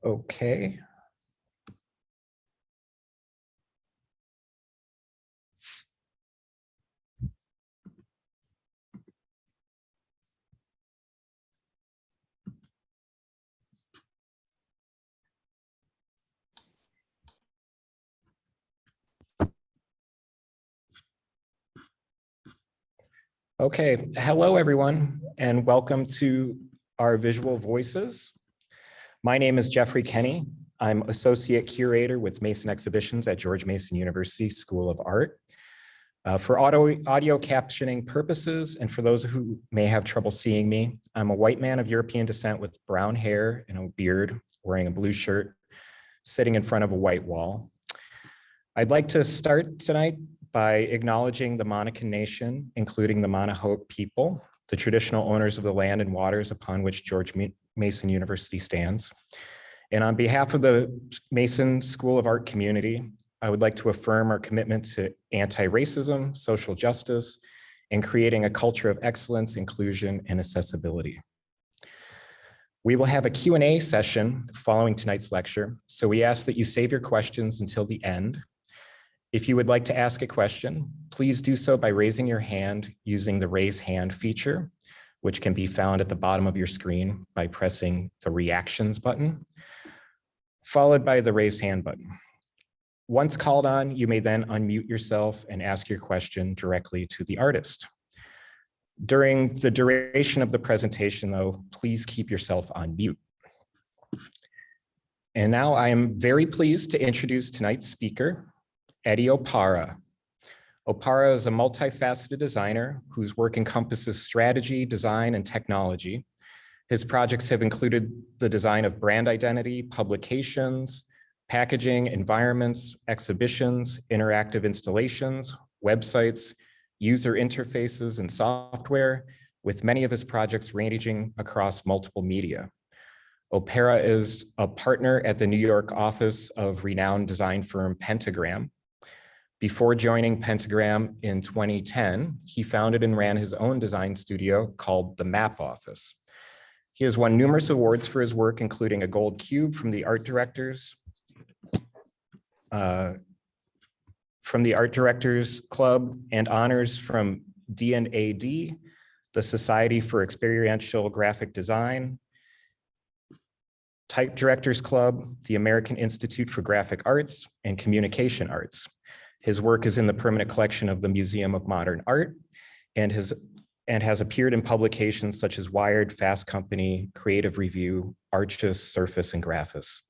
Okay. Okay, hello everyone, and welcome to our visual voices. My name is Jeffrey Kenny. I'm Associate Curator with Mason Exhibitions at George Mason University School of Art. For audio captioning purposes, and for those who may have trouble seeing me, I'm a white man of European descent with brown hair and a beard, wearing a blue shirt, sitting in front of a white wall. I'd like to start tonight by acknowledging the Monacan Nation, including the Manahoe people, the traditional owners of the land and waters upon which George Mason University stands. And on behalf of the Mason School of Art community, I would like to affirm our commitment to anti-racism, social justice, and creating a culture of excellence, inclusion, and accessibility. We will have a Q&A session following tonight's lecture, so we ask that you save your questions until the end. If you would like to ask a question, please do so by raising your hand using the raise hand feature, which can be found at the bottom of your screen by pressing the reactions button, followed by the raise hand button. Once called on, you may then unmute yourself and ask your question directly to the artist. During the duration of the presentation, though, please keep yourself on mute. And now I am very pleased to introduce tonight's speaker, Eddie Opara. Opara is a multifaceted designer whose work encompasses strategy, design, and technology. His projects have included the design of brand identity, publications, packaging, environments, exhibitions, interactive installations, websites, user interfaces, and software, with many of his projects ranging across multiple media. Opara is a partner at the New York office of renowned design firm Pentagram. Before joining Pentagram in 2010, he founded and ran his own design studio called the Map Office. He has won numerous awards for his work, including a Gold Cube from the Art Directors Club, and honors from D&AD, the Society for Experiential Graphic Design, Type Directors Club, the American Institute for Graphic Arts, and Communication Arts. His work is in the permanent collection of the Museum of Modern Art and has appeared in publications such as Wired, Fast Company, Creative Review, Arches, Surface, and Graphis.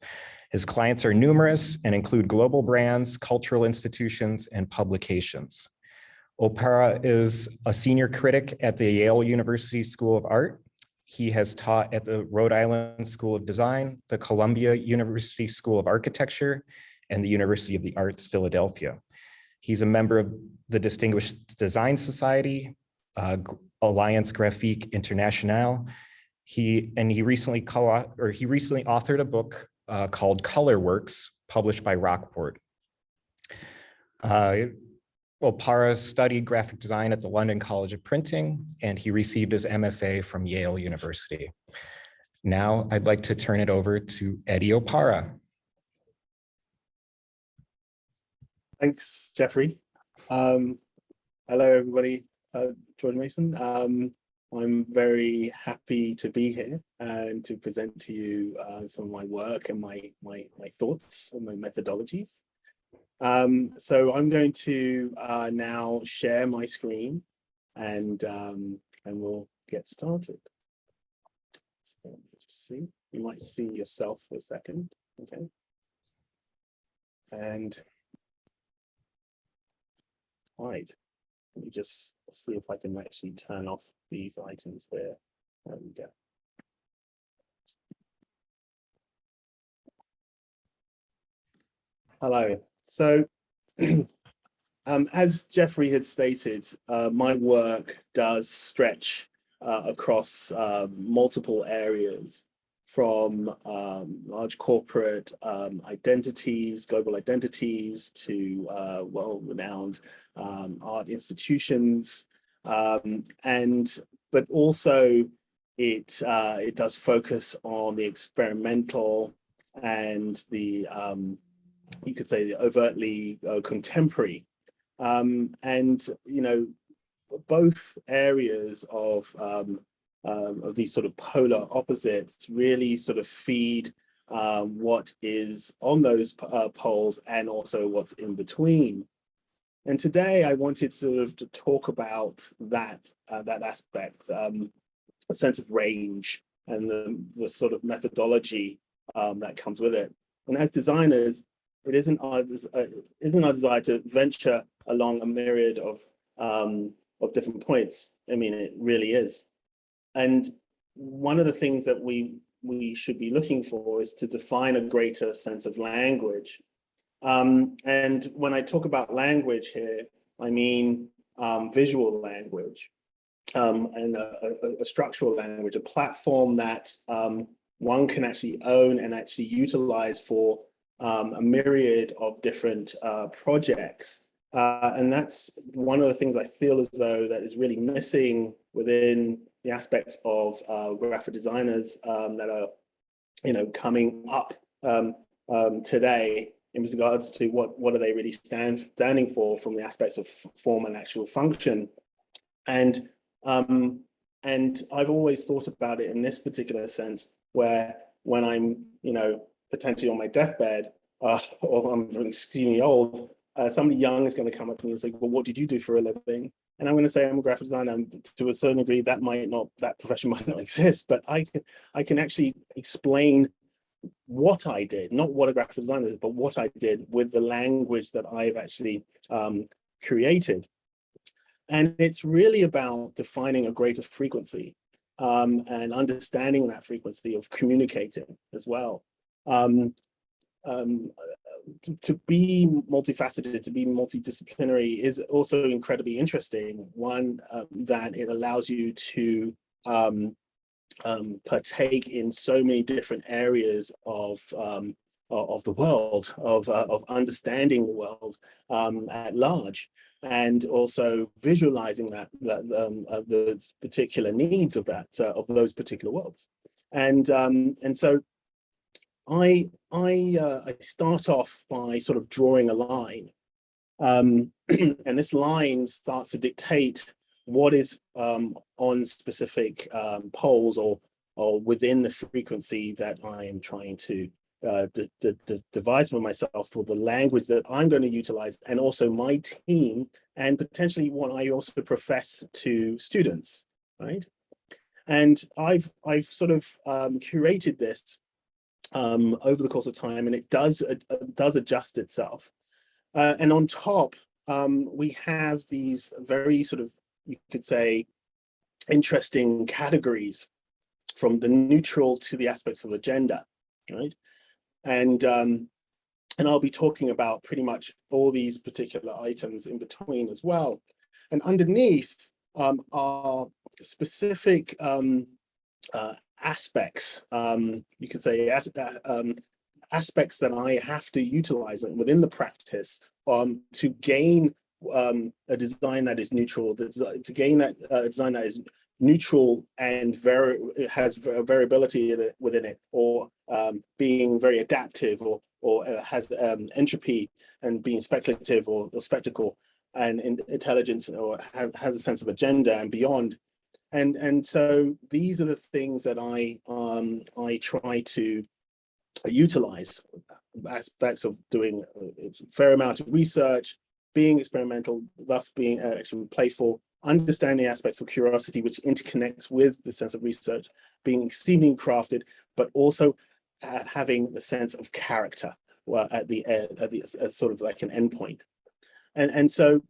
His clients are numerous and include global brands, cultural institutions, and publications. Opara is a senior critic at the Yale University School of Art. He has taught at the Rhode Island School of Design, the Columbia University School of Architecture, and the University of the Arts, Philadelphia. He's a member of the Distinguished Design Society, Alliance Graphique Internationale. He recently authored a book called Color Works, published by Rockport. Opara studied graphic design at the London College of Printing, and he received his MFA from Yale University. Now I'd like to turn it over to Eddie Opara. Thanks, Jeffrey. Hello, everybody. George Mason. I'm very happy to be here and to present to you some of my work and my thoughts and my methodologies. So I'm going to now share my screen and we'll get started. So let me just see. You might see yourself for a second. Okay. And right. Let me just see if I can actually turn off these items here. There we go. Hello. So, as Jeffrey had stated, my work does stretch across multiple areas, from large corporate identities, global identities, to well-renowned art institutions, but also it does focus on the experimental and the you could say the overtly contemporary. And both areas of these sort of polar opposites really sort of feed what is on those poles and also what's in between. And today I wanted sort of to talk about that aspect, a sense of range and the sort of methodology that comes with it. And as designers, it isn't our desire to venture along a myriad of different points. I mean, it really is. And one of the things that we should be looking for is to define a greater sense of language. And when I talk about language here, I mean visual language and a structural language, a platform that one can actually own and actually utilize for a myriad of different projects. And that's one of the things I feel as though that is really missing within the aspects of graphic designers that are, coming up today in regards to what are they really standing for from the aspects of form and actual function. And I've always thought about it in this particular sense, where when I'm, potentially on my deathbed or I'm extremely old, somebody young is going to come up to me and say, well, what did you do for a living? And I'm going to say I'm a graphic designer. And to a certain degree, that profession might not exist, but I can actually explain what I did, not what a graphic designer is, but what I did with the language that I've actually created. And it's really about defining a greater frequency and understanding that frequency of communicating as well. To be multifaceted, to be multidisciplinary is also incredibly interesting. One, that it allows you to partake in so many different areas of the world, of understanding the world at large, and also visualizing the particular needs of of those particular worlds. And so I start off by sort of drawing a line, and this line starts to dictate what is on specific poles or within the frequency that I am trying to devise for myself, for the language that I'm going to utilize, and also my team, and potentially what I also profess to students, right? And I've sort of curated this over the course of time, and it does adjust itself. And on top, we have these very sort of, you could say, interesting categories, from the neutral to the aspects of agenda, right? And I'll be talking about pretty much all these particular items in between as well. And underneath are specific aspects, you could say, aspects that I have to utilize within the practice to gain a design that is neutral, to gain that design that is neutral and has variability within it, or being very adaptive, or has entropy and being speculative or spectacle, and intelligence, or has a sense of agenda and beyond. And so these are the things that I try to utilize, aspects of doing a fair amount of research, being experimental, thus being actually playful, understanding aspects of curiosity, which interconnects with the sense of research, being extremely crafted, but also having the sense of character, well, at the sort of like an endpoint. And so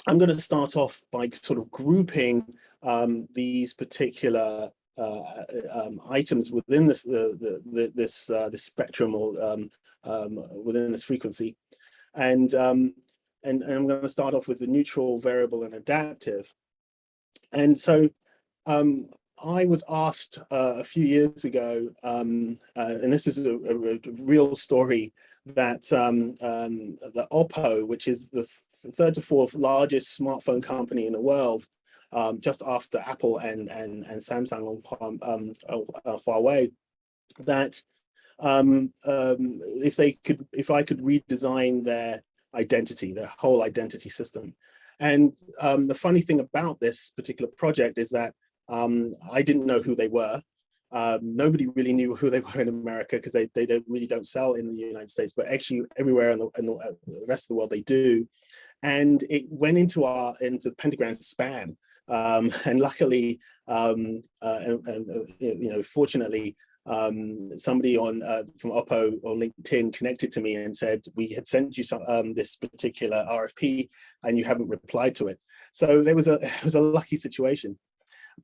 I'm going to start off by sort of grouping these particular items within this this spectrum, or within this frequency, and I'm going to start off with the neutral, variable, and adaptive. And so I was asked a few years ago, and this is a real story, that the Oppo, which is the third to fourth largest smartphone company in the world, just after Apple and Samsung, Huawei, that if I could redesign their identity, their whole identity system. And the funny thing about this particular project is that I didn't know who they were. Nobody really knew who they were in America because they really don't sell in the United States, but actually everywhere in the rest of the world they do. And it went into the pentagram spam. And luckily, fortunately, somebody from Oppo on LinkedIn connected to me and said, we had sent you this particular RFP and you haven't replied to it. So it was a lucky situation.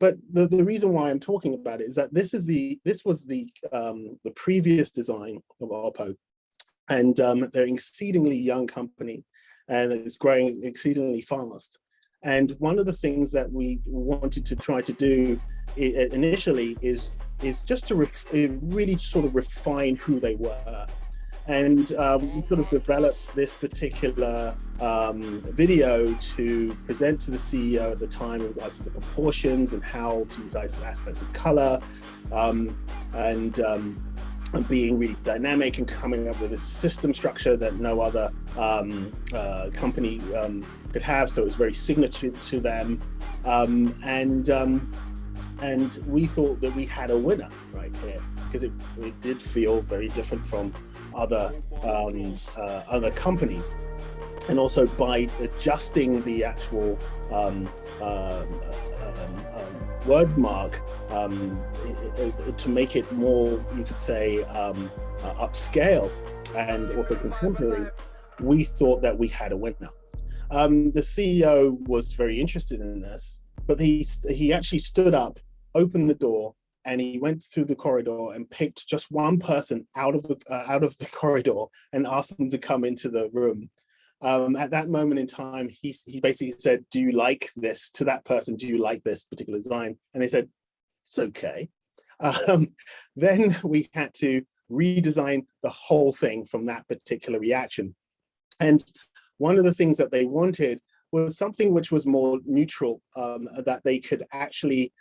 But the reason why I'm talking about it is that this was the previous design of Oppo, and they're an exceedingly young company, and it's growing exceedingly fast. And one of the things that we wanted to try to do initially is just to really sort of refine who they were. And we sort of developed this particular video to present to the CEO at the time in regards to the proportions and how to utilize the aspects of color, and being really dynamic and coming up with a system structure that no other company could have. So it was very signature to them. And we thought that we had a winner right here, because it did feel very different from other companies. And also by adjusting the actual word mark to make it more, you could say, upscale and also contemporary, we thought that we had a winner. The CEO was very interested in this, but he actually stood up, opened the door, and he went through the corridor and picked just one person out of the corridor and asked them to come into the room. At that moment in time, he basically said, "Do you like this?" to that person. "Do you like this particular design?" And they said, "It's okay." Then we had to redesign the whole thing from that particular reaction. And one of the things that they wanted was something which was more neutral, that they could actually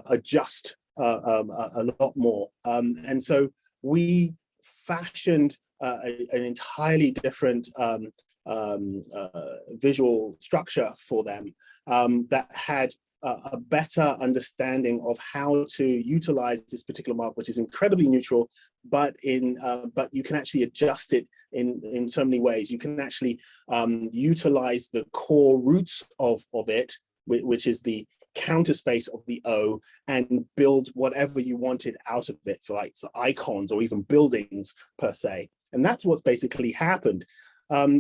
adjust a lot more. And so we fashioned an entirely different visual structure for them that had a better understanding of how to utilize this particular mark, which is incredibly neutral, but you can actually adjust it in so many ways. You can actually utilize the core roots of it, which is the counter space of the O, and build whatever you wanted out of it, for like icons or even buildings per se. And that's what's basically happened.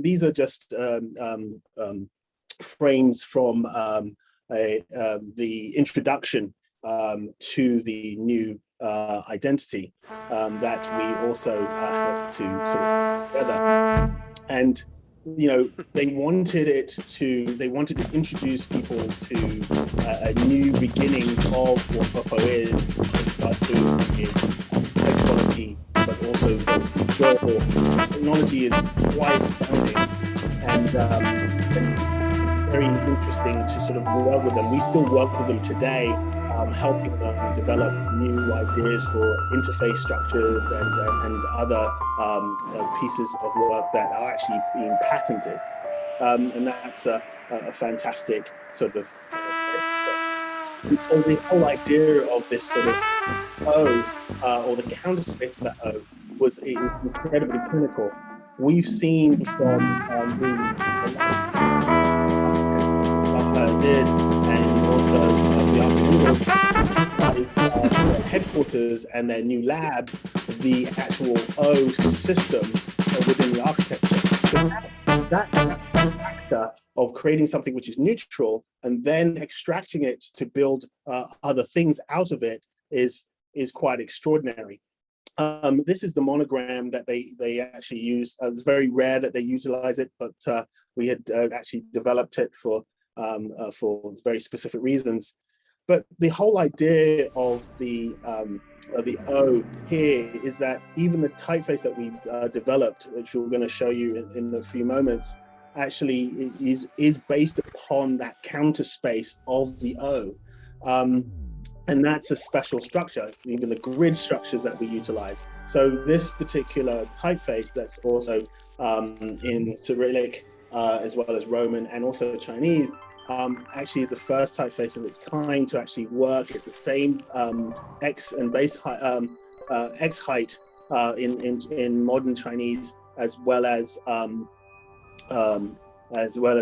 These are just frames from the introduction to the new identity that we also had to sort of together. And they wanted to introduce people to a new beginning of what Oppo is, high quality, but also enjoyable. Technology is quite founding, and very interesting to sort of work with them. We still work with them today, helping them develop new ideas for interface structures and other pieces of work that are actually being patented. And that's a fantastic sort of. And so the whole idea of this sort of O, or the counter space of that O, was incredibly clinical. We've seen from did, and also the headquarters and their new labs, the actual O system within the architecture. So that factor of creating something which is neutral and then extracting it to build other things out of it is quite extraordinary. This is the monogram that they actually use. It's very rare that they utilize it, but we had actually developed it for very specific reasons. But the whole idea of the O here is that even the typeface that we developed, which we're going to show you in a few moments, actually is based upon that counter space of the O. And that's a special structure, even the grid structures that we utilize. So this particular typeface that's also in Cyrillic, as well as Roman and also Chinese, actually is the first typeface of its kind to actually work at the same X and base height, X height in modern Chinese, as well as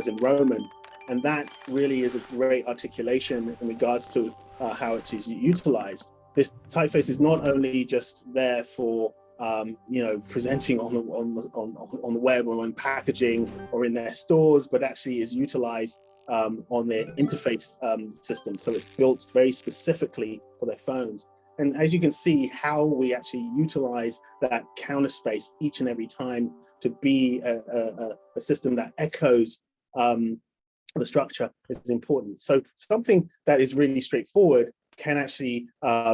in Roman. And that really is a great articulation in regards to how it is utilized. This typeface is not only just there for presenting on the web or on packaging or in their stores, but actually is utilized on their interface system. So it's built very specifically for their phones. And as you can see, how we actually utilize that counter space each and every time to be a system that echoes the structure is important. So something that is really straightforward can actually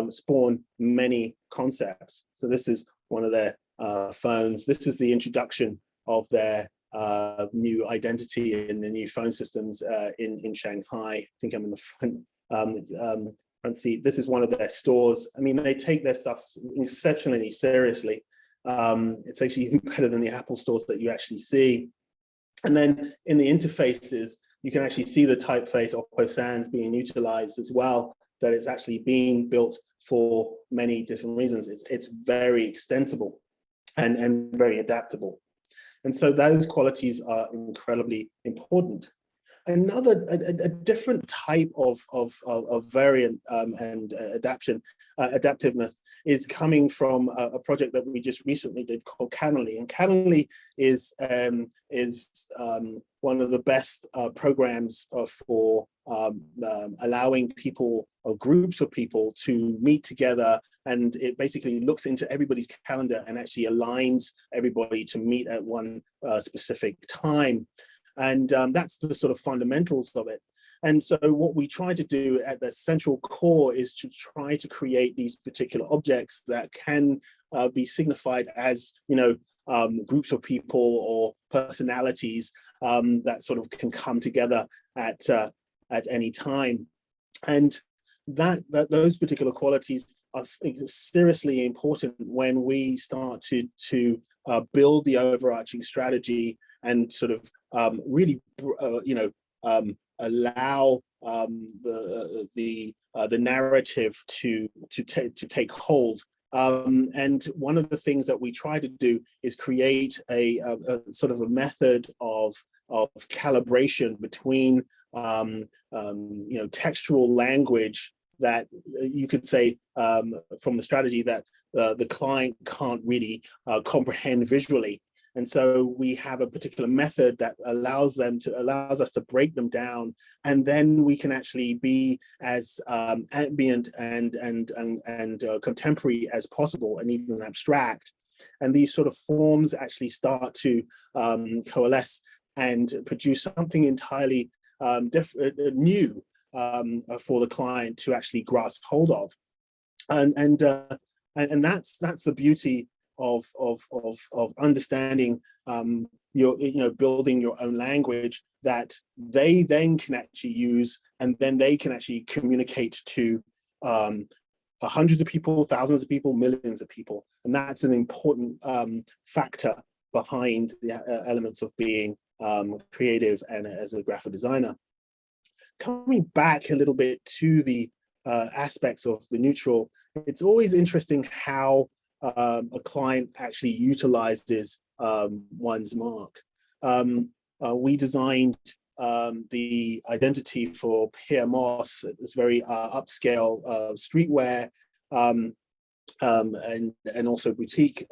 spawn many concepts. So this is one of their phones. This is the introduction of their new identity in the new phone systems in Shanghai. I think I'm in the front seat. This is one of their stores. I mean, they take their stuff exceptionally seriously. It's actually even better than the Apple stores that you actually see. And then in the interfaces, you can actually see the typeface Oppo Sans being utilized as well, that it's actually being built for many different reasons. It's very extensible and very adaptable. And so those qualities are incredibly important. A different type of variant and adaptiveness is coming from a project that we just recently did called Canonly. And Canonly is one of the best programs for allowing people or groups of people to meet together, and it basically looks into everybody's calendar and actually aligns everybody to meet at one specific time. And that's the sort of fundamentals of it. And so what we try to do at the central core is to try to create these particular objects that can be signified as, groups of people or personalities that sort of can come together at any time. And those particular qualities are seriously important when we start to build the overarching strategy and sort of really, allow the narrative to take hold. And one of the things that we try to do is create a sort of a method of calibration between textual language that you could say from the strategy that the client can't really comprehend visually. And so we have a particular method that allows us to break them down, and then we can actually be as ambient and contemporary as possible, and even abstract. And these sort of forms actually start to coalesce and produce something entirely different, new for the client to actually grasp hold of. And that's the beauty of understanding building your own language that they then can actually use, and then they can actually communicate to hundreds of people, thousands of people, millions of people. And that's an important factor behind the elements of being creative and as a graphic designer. Coming back a little bit to the aspects of the neutral, it's always interesting how a client actually utilizes one's mark. We designed the identity for Pierre Moss, this very upscale streetwear and also boutique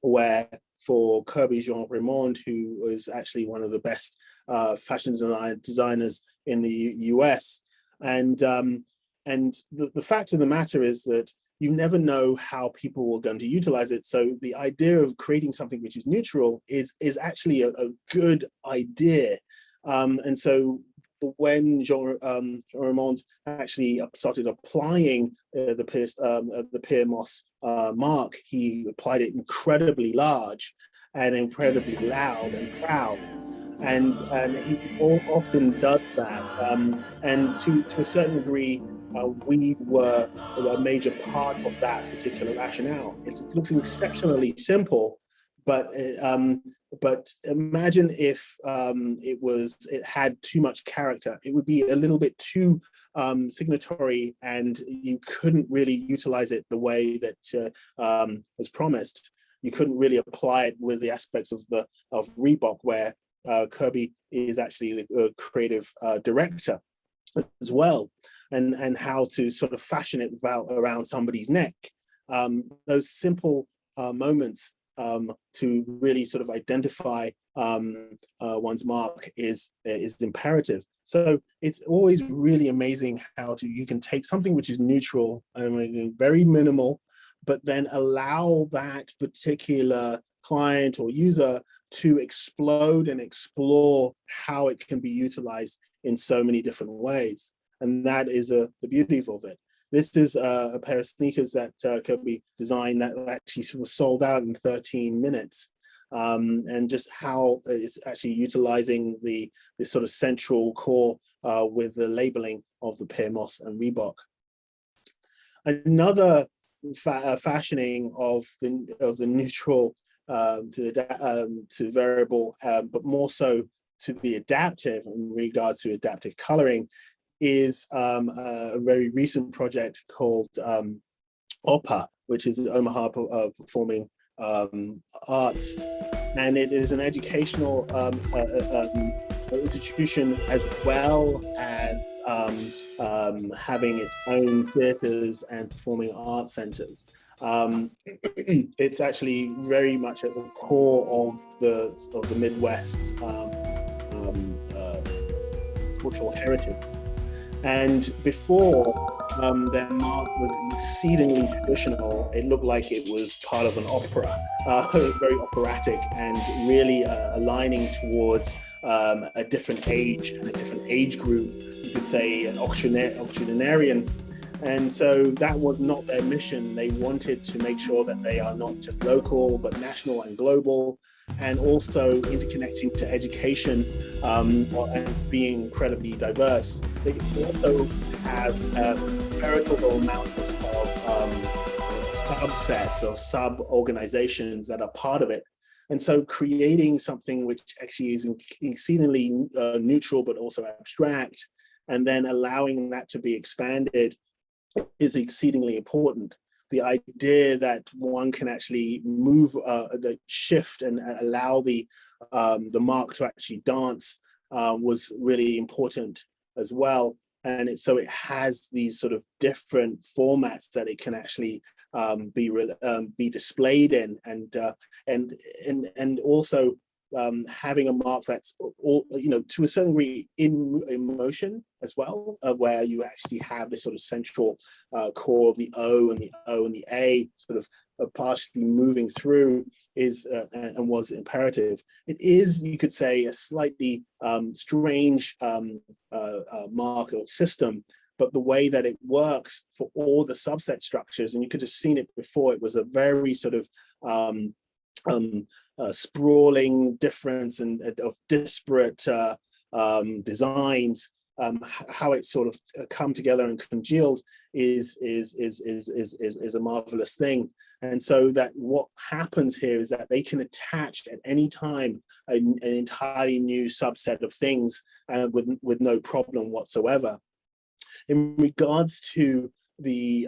wear for Kirby Jean Raymond, who was actually one of the best fashion designers in the US. And the fact of the matter is that you never know how people are going to utilize it. So the idea of creating something which is neutral is actually a good idea. And so when Jean Raymond actually started applying the Pierre Moss mark, he applied it incredibly large and incredibly loud and proud. And he often does that. And to a certain degree, we were a major part of that particular rationale. It looks exceptionally simple, but imagine if it had too much character. It would be a little bit too signatory, and you couldn't really utilize it the way that was promised. You couldn't really apply it with the aspects of Reebok, where Kirby is actually the creative director as well, and how to sort of fashion it around somebody's neck. Those simple moments to really sort of identify one's mark is imperative. So it's always really amazing how you can take something which is neutral and very minimal, but then allow that particular client or user to explode and explore how it can be utilized in so many different ways. And that is the beauty of it. This is a pair of sneakers that Kirby designed that actually was sold out in 13 minutes. And just how it's actually utilizing the sort of central core with the labeling of the P-Mo and Reebok. Another fashioning of the neutral to variable, but more so to the adaptive in regards to adaptive coloring, is a very recent project called Opara, which is Omaha Performing Arts, and it is an educational institution, as well as having its own theaters and performing arts centers. It's actually very much at the core of the Midwest's cultural heritage. And before, their mark was exceedingly traditional. It looked like it was part of an opera, very operatic, and really aligning towards a different age and a different age group. You could say an octogenarian. And so that was not their mission. They wanted to make sure that they are not just local, but national and global, and also interconnecting to education and being incredibly diverse. They also have a veritable amount of subsets of sub-organizations that are part of it. And so creating something which actually is exceedingly neutral, but also abstract, and then allowing that to be expanded is exceedingly important. The idea that one can actually move, shift, and allow the mark to actually dance was really important as well. And so it has these sort of different formats that it can actually be displayed in, and also having a mark that's all, to a certain degree in motion as well, where you actually have this sort of central core of the O and the A sort of partially moving through is and was imperative. It is, you could say, a slightly strange mark or system, but the way that it works for all the subset structures, and you could have seen it before, it was a very sort of sprawling difference and of disparate designs. How it sort of come together and congealed is a marvelous thing. And so that what happens here is that they can attach at any time an entirely new subset of things with no problem whatsoever. In regards to the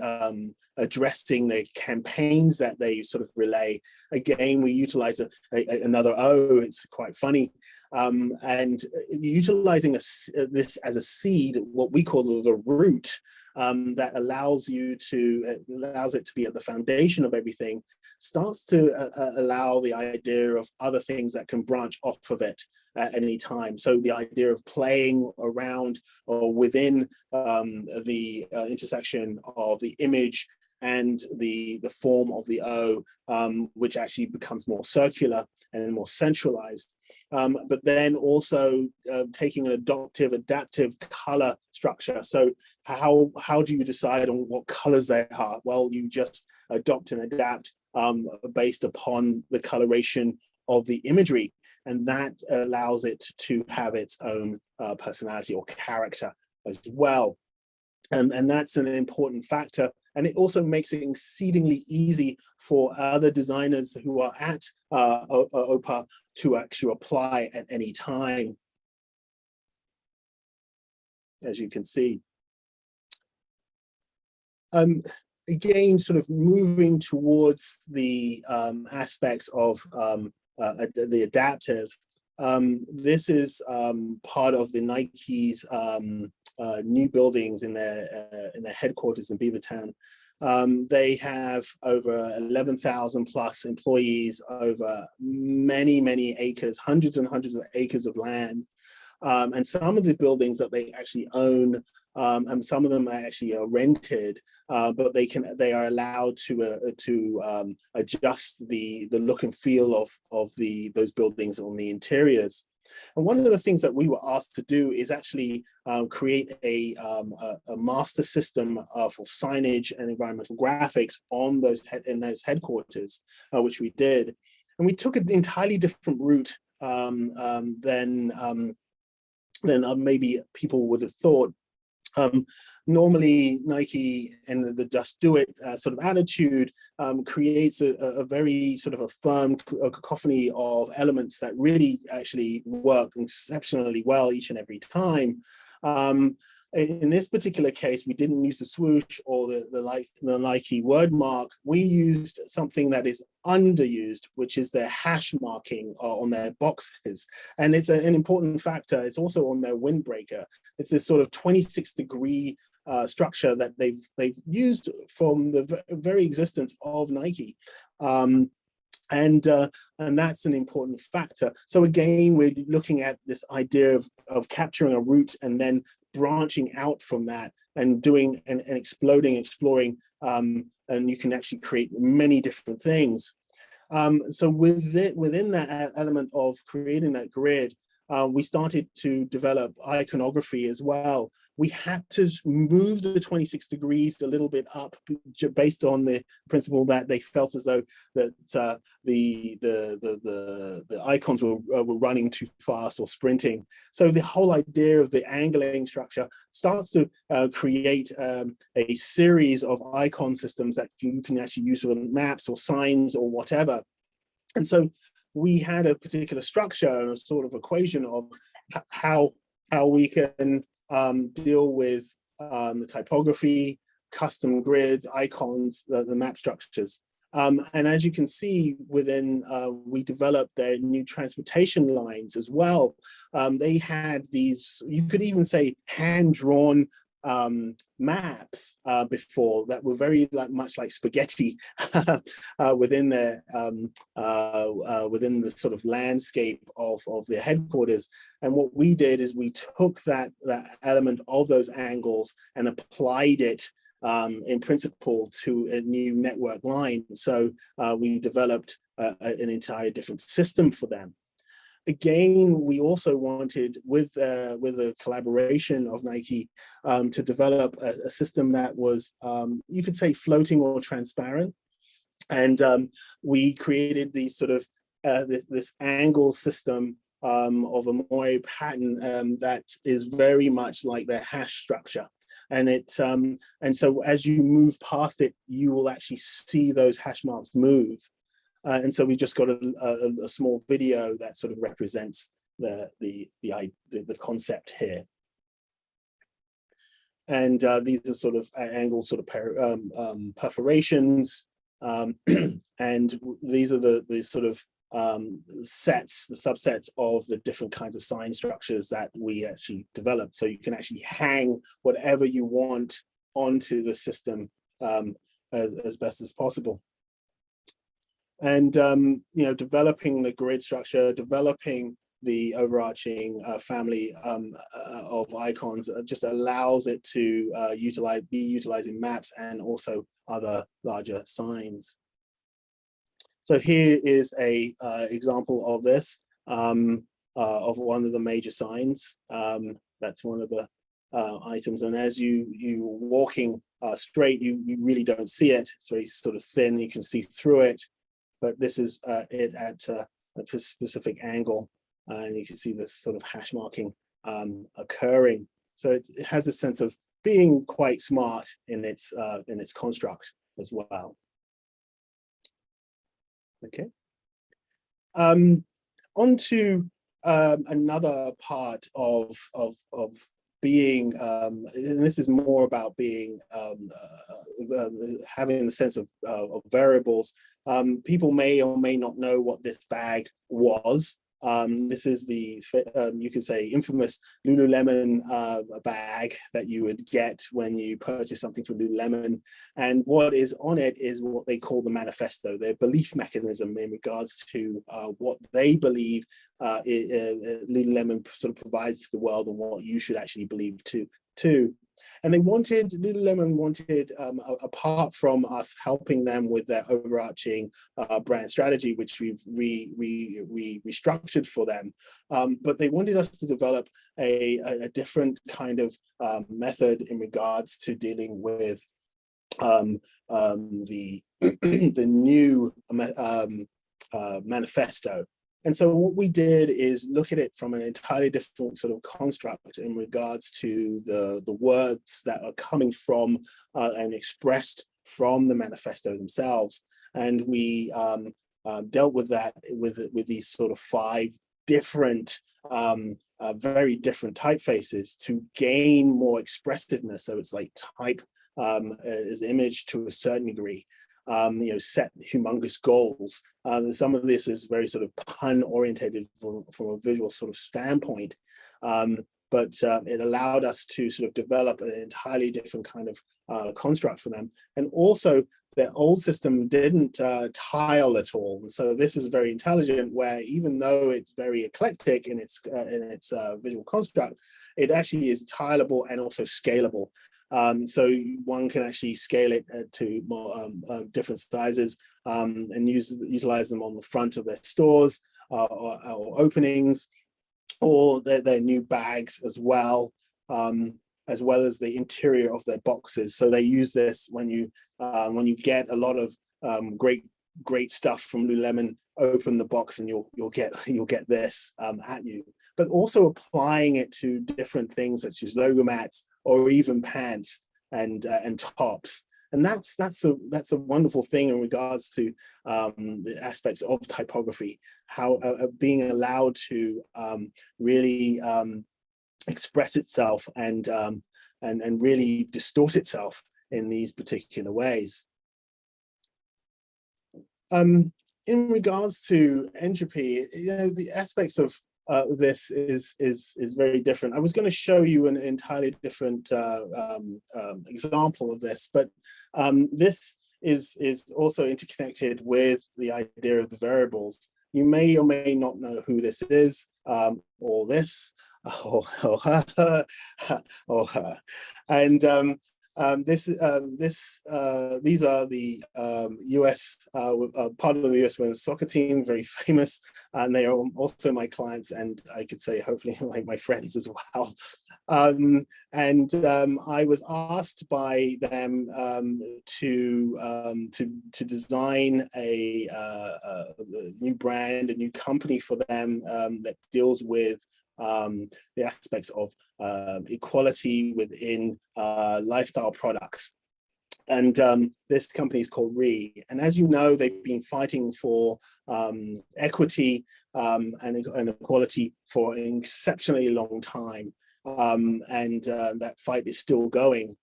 addressing the campaigns that they sort of relay, again, we utilize another O. It's quite funny. And utilizing this as a seed, what we call the root, that allows it to be at the foundation of everything, starts to allow the idea of other things that can branch off of it at any time. So the idea of playing around or within the intersection of the image and the form of the O, which actually becomes more circular and more centralized. But then also taking an adaptive color structure. So how do you decide on what colors they are? Well, you just adopt and adapt based upon the coloration of the imagery, and that allows it to have its own personality or character as well. And that's an important factor. And it also makes it exceedingly easy for other designers who are at Opera to actually apply at any time, as you can see. Again, sort of moving towards the aspects of the adaptive. This is part of the Nike's new buildings in their headquarters in Beavertown. They have over 11,000 plus employees, over many acres, hundreds and hundreds of acres of land. And some of the buildings that they actually own, and some of them actually are rented, but they are allowed to adjust the look and feel of those buildings on the interiors. And one of the things that we were asked to do is actually create a master system for signage and environmental graphics on those headquarters, which we did. And we took an entirely different route than maybe people would have thought. Normally Nike and the just do it sort of attitude creates a very sort of a firm cacophony of elements that really actually work exceptionally well each and every time. In this particular case, we didn't use the swoosh or the Nike word mark. We used something that is underused, which is their hash marking on their boxes. And it's an important factor. It's also on their windbreaker. It's this sort of 26-degree structure that they've used from the very existence of Nike. And that's an important factor. So again, we're looking at this idea of capturing a route and then branching out from that and doing and exploring, and you can actually create many different things. So within that element of creating that grid, we started to develop iconography as well. We had to move the 26 degrees a little bit up based on the principle that they felt as though that the icons were running too fast or sprinting. So the whole idea of the angling structure starts to create a series of icon systems that you can actually use on maps or signs or whatever. And so we had a particular structure and a sort of equation of how we can deal with the typography, custom grids, icons, the map structures. And as you can see within, we developed their new transportation lines as well. They had these, you could even say hand-drawn maps before that were very much like spaghetti within their within the sort of landscape of their headquarters. And what we did is we took that element of those angles and applied it in principle to a new network line. So we developed an entire different system for them. Again, we also wanted, with a collaboration of Nike, to develop a system that was, you could say, floating or transparent. And we created these sort of this angle system of a moire pattern that is very much like their hash structure. And and so as you move past it, you will actually see those hash marks move. And so we just got a small video that sort of represents the concept here. And these are sort of angled sort of perforations, and these are the sort of the subsets of the different kinds of sign structures that we actually developed. So you can actually hang whatever you want onto the system as best as possible. And you know, developing the grid structure, developing the overarching family of icons just allows it to be utilizing maps and also other larger signs. So here is a example of this, of one of the major signs. That's one of the items, and as you're walking straight, you really don't see it. It's very sort of thin, you can see through it. But this is it at a specific angle, and you can see the sort of hash marking occurring. So it has a sense of being quite smart in its construct as well. Okay. On to another part of being, and this is more about being having the sense of variables. People may or may not know what this bag was. This is the, you could say, infamous Lululemon bag that you would get when you purchase something from Lululemon. And what is on it is what they call the manifesto, their belief mechanism in regards to what they believe Lululemon sort of provides to the world and what you should actually believe too. And Lululemon wanted, apart from us helping them with their overarching brand strategy, which we restructured for them, but they wanted us to develop a different kind of method in regards to dealing with the the new manifesto. And so what we did is look at it from an entirely different sort of construct in regards to the words that are coming from and expressed from the manifesto themselves. And we dealt with that with these sort of 5 different, very different typefaces to gain more expressiveness. So it's like type as image to a certain degree. Set humongous goals. Some of this is very sort of pun orientated from a visual sort of standpoint, but it allowed us to sort of develop an entirely different kind of construct for them. And also, their old system didn't tile at all. And so this is very intelligent, where even though it's very eclectic in its visual construct, it actually is tileable and also scalable. So one can actually scale it to more different sizes and utilize them on the front of their stores or openings, or their new bags as well as the interior of their boxes. So they use this when you get a lot of great stuff from Lululemon. Open the box and you'll get this at you. But also applying it to different things such as logo mats or even pants and tops. And that's a wonderful thing in regards to the aspects of typography, how being allowed to really express itself and really distort itself in these particular ways. In regards to entropy, the aspects of this is very different. I was going to show you an entirely different example of this, but this is also interconnected with the idea of the variables. You may or may not know who this is, or this, or her, or her. And these are the US part of the US women's soccer team, very famous, and they are also my clients, and I could say hopefully like my friends as well. I was asked by them to design a new brand, a new company for them that deals with the aspects of equality within lifestyle products. And this company is called Re. And as you know, they've been fighting for equity and equality for an exceptionally long time. That fight is still going.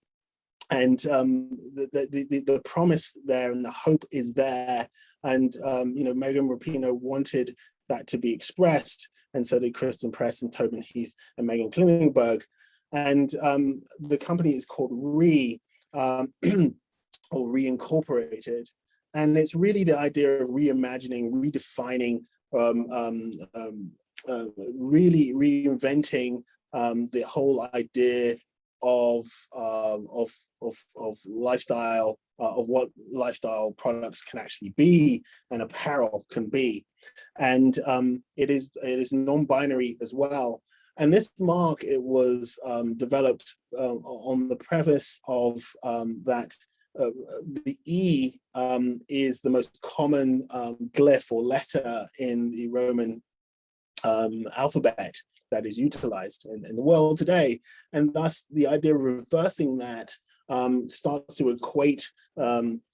And the promise there and the hope is there. And Megan Rapinoe wanted that to be expressed, and so did Kristen Press and Tobin Heath and Megan Klingenberg. And the company is called Re, or Reincorporated. And it's really the idea of reimagining, redefining, really reinventing the whole idea of lifestyle, of what lifestyle products can actually be and apparel can be. And it is non-binary as well. And this mark, it was developed on the premise of that the E is the most common glyph or letter in the Roman alphabet. that is utilized in the world today. And thus the idea of reversing that starts to equate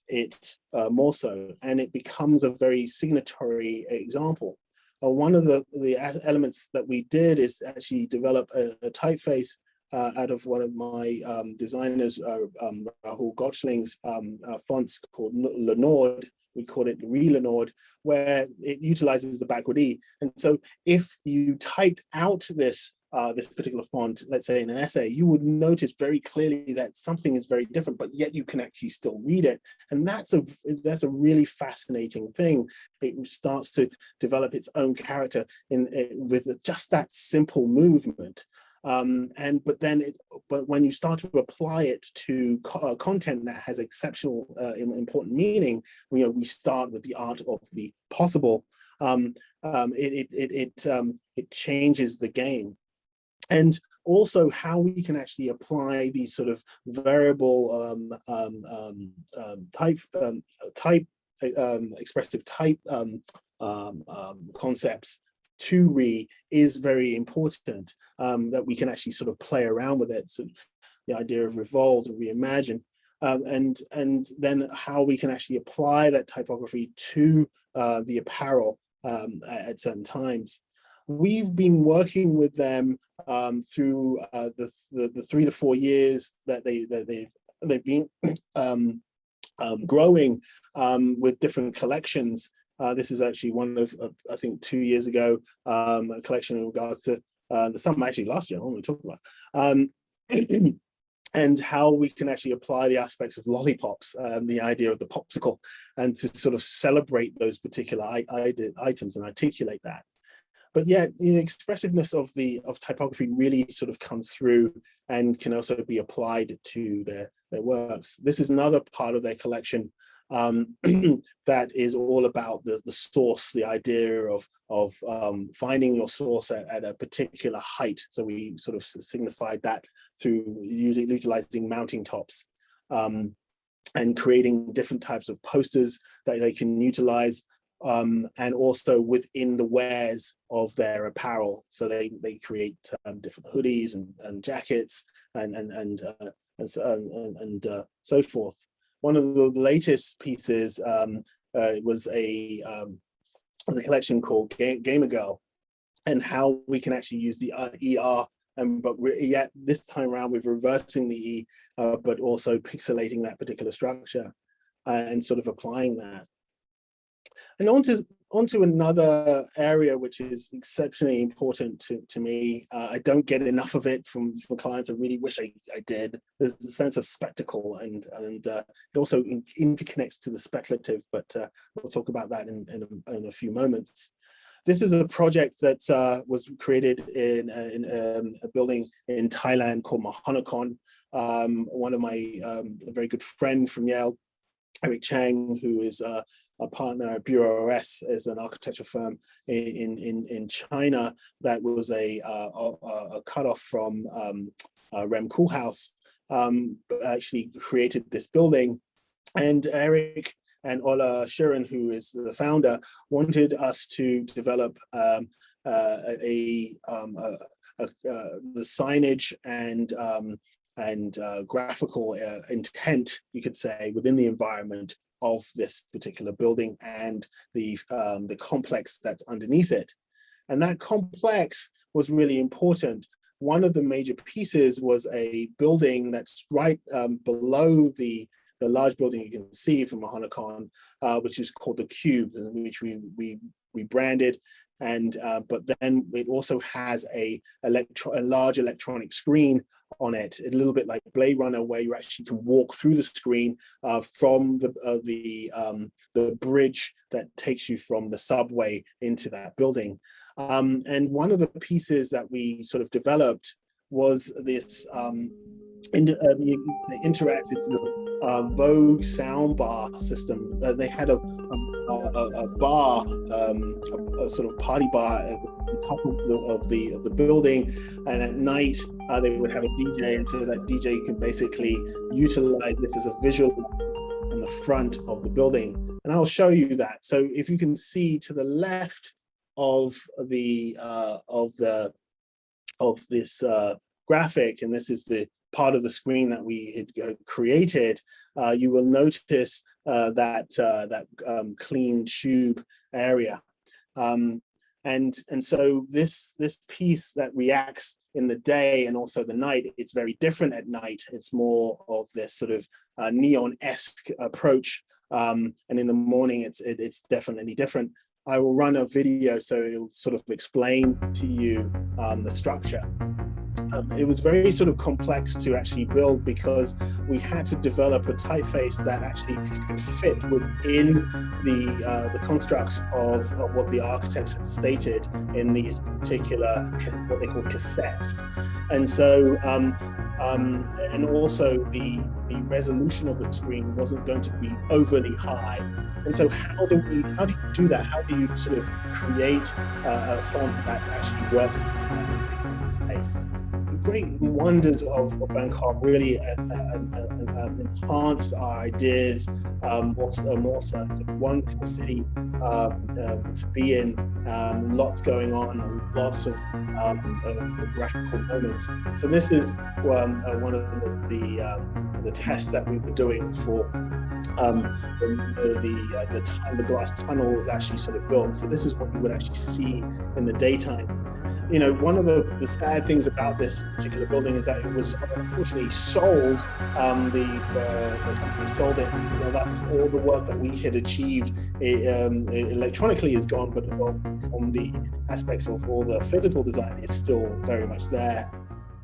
it more so, and it becomes a very signatory example. One of the elements that we did is actually develop a typeface out of one of my designers, Rahul Gotchling's fonts called Lenord. We call it Re-Lenord, where it utilizes the backward E. And so if you typed out this particular font, let's say in an essay, you would notice very clearly that something is very different, but yet you can actually still read it. And that's a really fascinating thing. It starts to develop its own character with just that simple movement. But when you start to apply it to content that has exceptional important meaning, we start with the art of the possible. It changes the game. And also how we can actually apply these sort of variable expressive type concepts to Re is very important, that we can actually sort of play around with it. So the idea of revolve, reimagine, and then how we can actually apply that typography to the apparel at certain times. We've been working with them through the 3 to 4 years that they've been growing with different collections. This is actually one of, I think 2 years ago, a collection in regards to the summer, actually last year, I want to talk about, and how we can actually apply the aspects of lollipops, the idea of the popsicle, and to sort of celebrate those particular items and articulate that. But yet the expressiveness of typography really sort of comes through and can also be applied to their works. This is another part of their collection that is all about the source, the idea of finding your source at a particular height. So we sort of signified that through utilizing mounting tops and creating different types of posters that they can utilize. And also within the wears of their apparel, so they create different hoodies and jackets and so forth. One of the latest pieces was a collection called Gamer Girl, and how we can actually use the ER, but yet this time around with reversing the E, but also pixelating that particular structure and sort of applying that. And onto another area which is exceptionally important to me. I don't get enough of it from clients. I really wish I did. There's the sense of spectacle, and it also interconnects to the speculative, but we'll talk about that in a few moments. This is a project that was created in a building in Thailand called Mahonakon. One of my a very good friend from Yale, Eric Chang, who is a partner at Bureau OS, is an architecture firm in China that was a cutoff from Rem Koolhaas, actually created this building. And Eric and Ola Shirin, who is the founder, wanted us to develop the signage and graphical intent, you could say, within the environment of this particular building and the complex that's underneath it. And that complex was really important. One of the major pieces was a building that's right below the large building you can see from Mahonakon, which is called the Cube, which we branded. And but then it also has a large electronic screen on it, a little bit like Blade Runner, where you actually can walk through the screen from the bridge that takes you from the subway into that building. And one of the pieces that we sort of developed was this interactive Vogue sound bar system. They had a bar, a sort of party bar at the top of the building, and at night they would have a DJ, and so that DJ can basically utilize this as a visual on the front of the building. And I'll show you that. So if you can see to the left of the this graphic, and this is the part of the screen that we had created, you will notice that clean tube area. And so this piece that reacts in the day and also the night, it's very different at night. It's more of this sort of neon-esque approach, and in the morning it's definitely different. I will run a video so it'll sort of explain to you the structure. It was very sort of complex to actually build because we had to develop a typeface that actually could fit within the constructs of what the architects had stated in these particular, what they call cassettes. And so, and also the resolution of the screen wasn't going to be overly high. And so how do you do that? How do you sort of create a font that actually works in that pace? Great wonders of Bangkok really enhanced our ideas. It's a wonderful city to be in. Lots going on, lots of graphical moments. So this is one of the tests that we were doing for the glass tunnel was actually sort of built. So this is what you would actually see in the daytime. You know, one of the sad things about this particular building is that it was unfortunately sold. The company sold it, so that's all the work that we had achieved electronically is gone, but on the aspects of all the physical design is still very much there.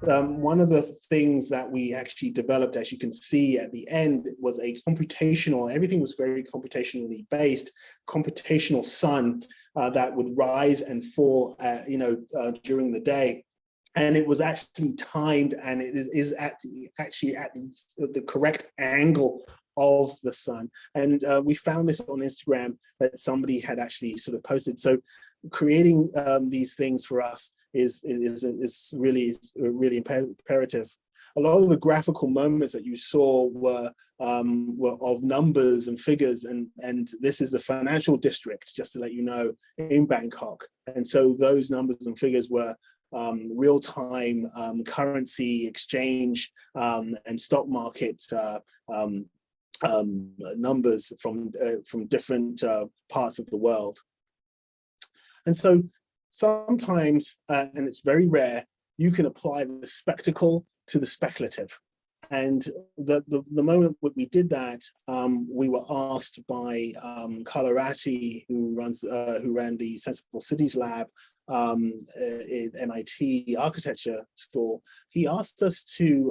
One of the things that we actually developed, as you can see at the end, was a computational, everything was very computationally based, computational sun that would rise and fall, during the day. And it was actually timed, and it is actually at the correct angle of the sun. And we found this on Instagram that somebody had actually sort of posted. So creating these things for us is really imperative. A lot of the graphical moments that you saw were of numbers and figures, and this is the financial district, just to let you know, in Bangkok. And so those numbers and figures were real-time currency exchange and stock market numbers from different parts of the world. And so sometimes, and it's very rare, you can apply the spectacle to the speculative. And the moment when we did that, we were asked by Kalarati, who ran the Sensible Cities Lab in MIT Architecture School. He asked us to,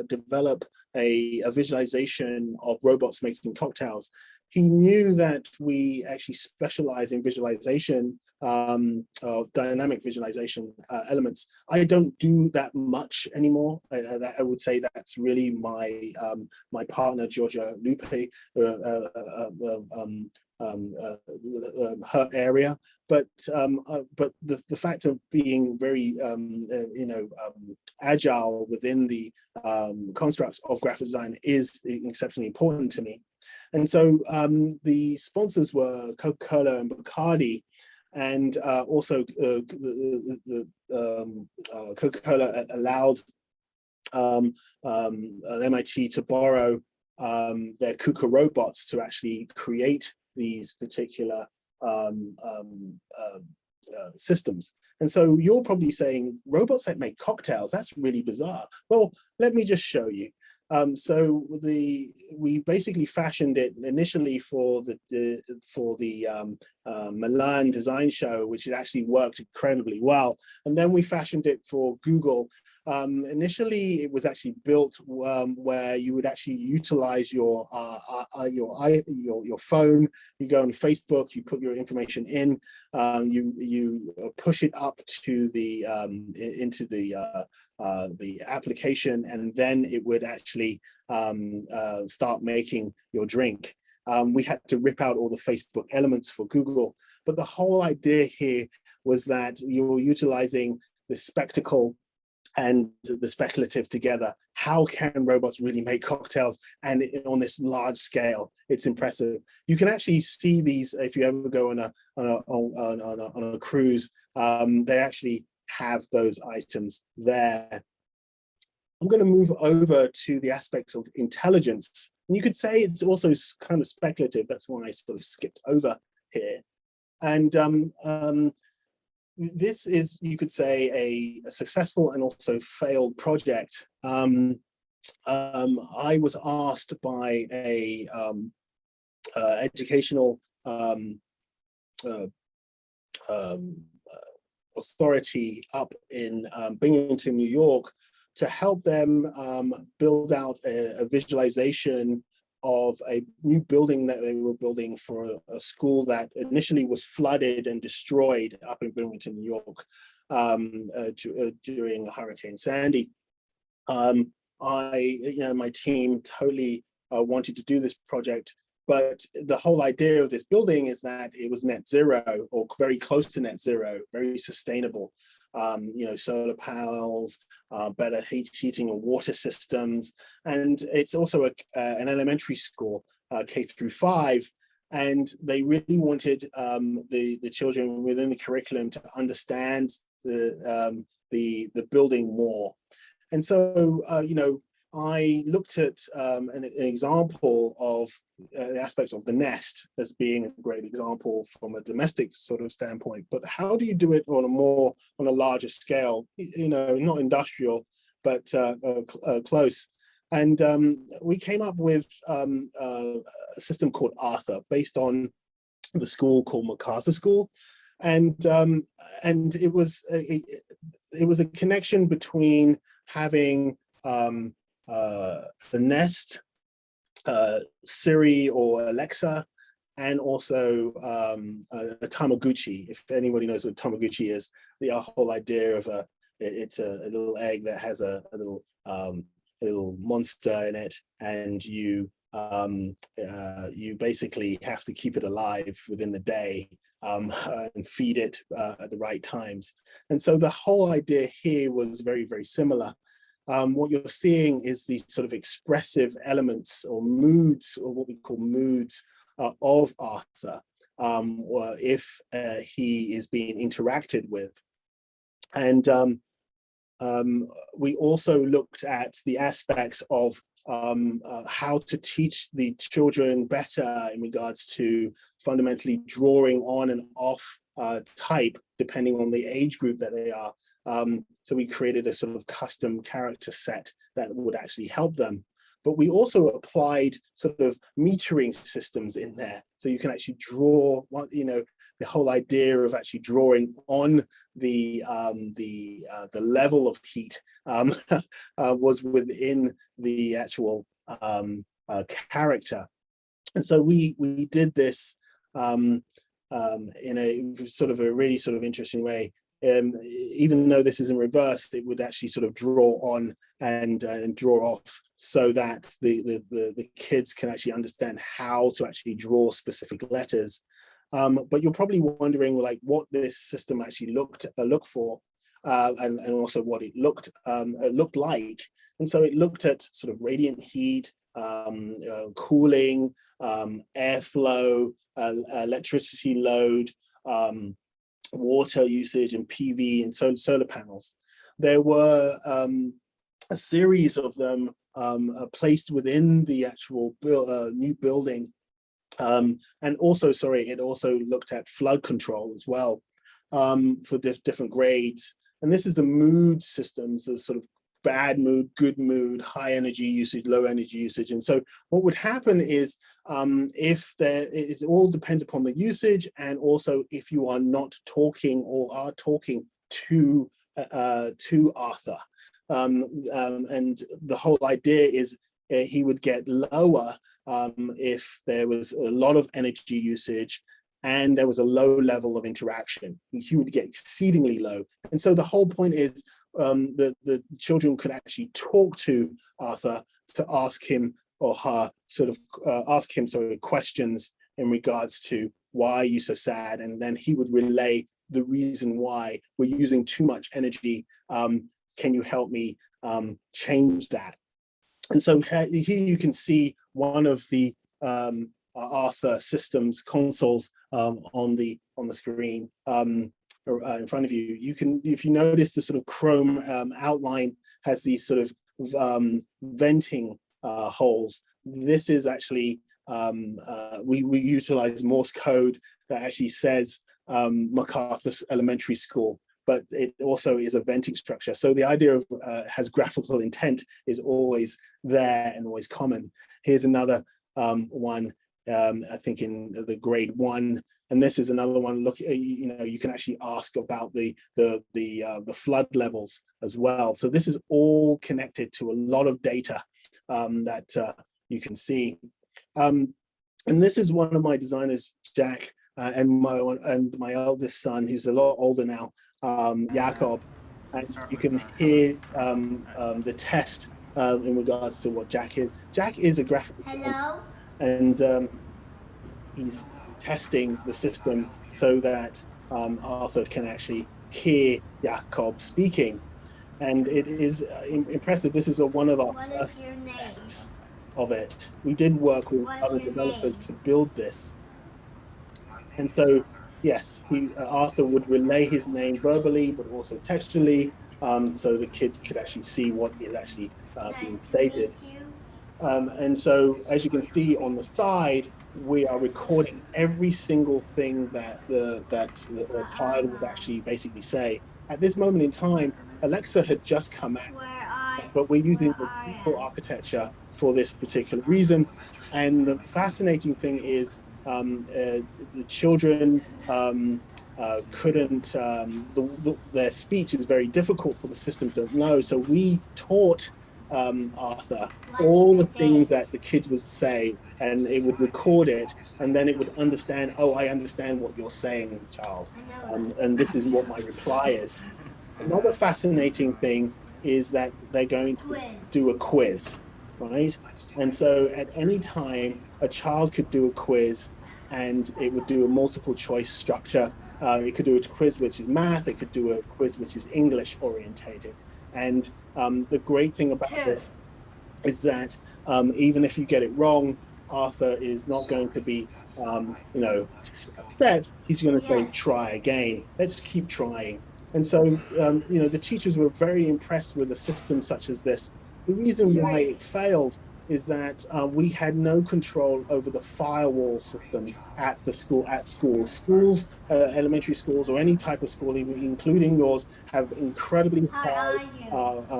develop a visualization of robots making cocktails. He knew that we actually specialize in visualization, of dynamic visualization elements. I don't do that much anymore. I would say that's really my my partner, Georgia Lupe, her area. But the fact of being very agile within the constructs of graphic design is exceptionally important to me. And so the sponsors were Coca-Cola and Bacardi, and also Coca-Cola allowed MIT to borrow their KUKA robots to actually create these particular systems. And so you're probably saying, robots that make cocktails, that's really bizarre. Well, let me just show you. So we basically fashioned it initially for the Milan design show, which it actually worked incredibly well. And then we fashioned it for Google. Initially, it was actually built where you would actually utilize your phone. You go on Facebook, you put your information in, you push it up to the into the application, and then it would actually start making your drink. We had to rip out all the Facebook elements for Google, but the whole idea here was that you're utilizing the spectacle and the speculative together. How can robots really make cocktails, and on this large scale? It's impressive. You can actually see these if you ever go on a cruise. They actually have those items there. I'm going to move over to the aspects of intelligence. And you could say it's also kind of speculative. That's why I sort of skipped over here. And this is, you could say, a successful and also failed project. I was asked by a educational authority up in Binghamton, New York, to help them build out a visualization of a new building that they were building for a school that initially was flooded and destroyed up in Binghamton, New York, during Hurricane Sandy. My team totally wanted to do this project, but the whole idea of this building is that it was net zero or very close to net zero, very sustainable. Solar panels, better heating and water systems, and it's also an elementary school, K-5, and they really wanted the children within the curriculum to understand the building more. And so, I looked at an example of the aspects of the nest as being a great example from a domestic sort of standpoint. But how do you do it on a larger scale? Not industrial, but close. And we came up with a system called Arthur, based on the school called MacArthur School, and it was a connection between having the Nest, Siri or Alexa, and also a Tamagotchi. If anybody knows what Tamagotchi is, the whole idea of it's a little egg that has a little monster in it, and you basically have to keep it alive within the day and feed it at the right times. And so the whole idea here was very, very similar. What you're seeing is these sort of expressive elements or moods, or what we call moods, of Arthur, or if he is being interacted with. And we also looked at the aspects of how to teach the children better in regards to fundamentally drawing on and off type, depending on the age group that they are. So we created a sort of custom character set that would actually help them. But we also applied sort of metering systems in there. So you can actually draw, the whole idea of actually drawing on the level of heat was within the actual character. And so we did this in a sort of a really sort of interesting way. Even though this is in reverse, it would actually sort of draw on and draw off, so that the kids can actually understand how to actually draw specific letters. But you're probably wondering, like, what this system actually looked for, and also what it looked like. And so it looked at sort of radiant heat, cooling, airflow, electricity load, water usage, and PV and solar panels. There were a series of them placed within the actual new building. And also, it also looked at flood control as well, for different grades. And this is the mood systems, the sort of bad mood, good mood, high energy usage, low energy usage. And so what would happen is, it all depends upon the usage, and also if you are not talking or are talking to Arthur. And the whole idea is he would get lower if there was a lot of energy usage and there was a low level of interaction. He would get exceedingly low. And so the whole point is the children could actually talk to Arthur to ask him or her questions in regards to, why are you so sad? And then he would relay the reason why: we're using too much energy. Can you help me change that? And so here you can see one of the Arthur systems consoles on the screen. in front of you, you can, if you notice the sort of chrome outline has these sort of venting holes. This is actually, we utilize Morse code that actually says MacArthur Elementary School, but it also is a venting structure. So the idea of has graphical intent is always there and always common. Here's another one, I think in the grade 1, and this is another one. Look, you know, you can actually ask about the flood levels as well. So this is all connected to a lot of data that you can see. And this is one of my designers, Jack, and my eldest son, who's a lot older now, Jakob. And you can hear the test in regards to what Jack is. Jack is a graphic designer, and he's testing the system so that Arthur can actually hear Jakob speaking. And it is impressive. This is one of our first tests of it. We did work with other developers to build this. And so, yes, Arthur would relay his name verbally, but also textually, so the kid could actually see what is actually being stated. And so, as you can see on the side, we are recording every single thing that the child would actually basically say. At this moment in time, Alexa had just come out, but we're using the default architecture for this particular reason. And the fascinating thing is the children couldn't, their speech is very difficult for the system to know. So we taught Arthur all the things that the kids would say, and it would record it, and then it would understand, oh, I understand what you're saying, child. And this is what my reply is. Another fascinating thing is that they're going to do a quiz, right? And so at any time, a child could do a quiz, and it would do a multiple choice structure. It could do a quiz which is math, it could do a quiz which is English orientated. And the great thing about this is that even if you get it wrong, Arthur is not going to be, you know, upset. He's going to say, try again. Let's keep trying. And so, you know, the teachers were very impressed with a system such as this. The reason why it failed is that we had no control over the firewall system at the school. Schools, elementary schools, or any type of school, including yours, have incredibly high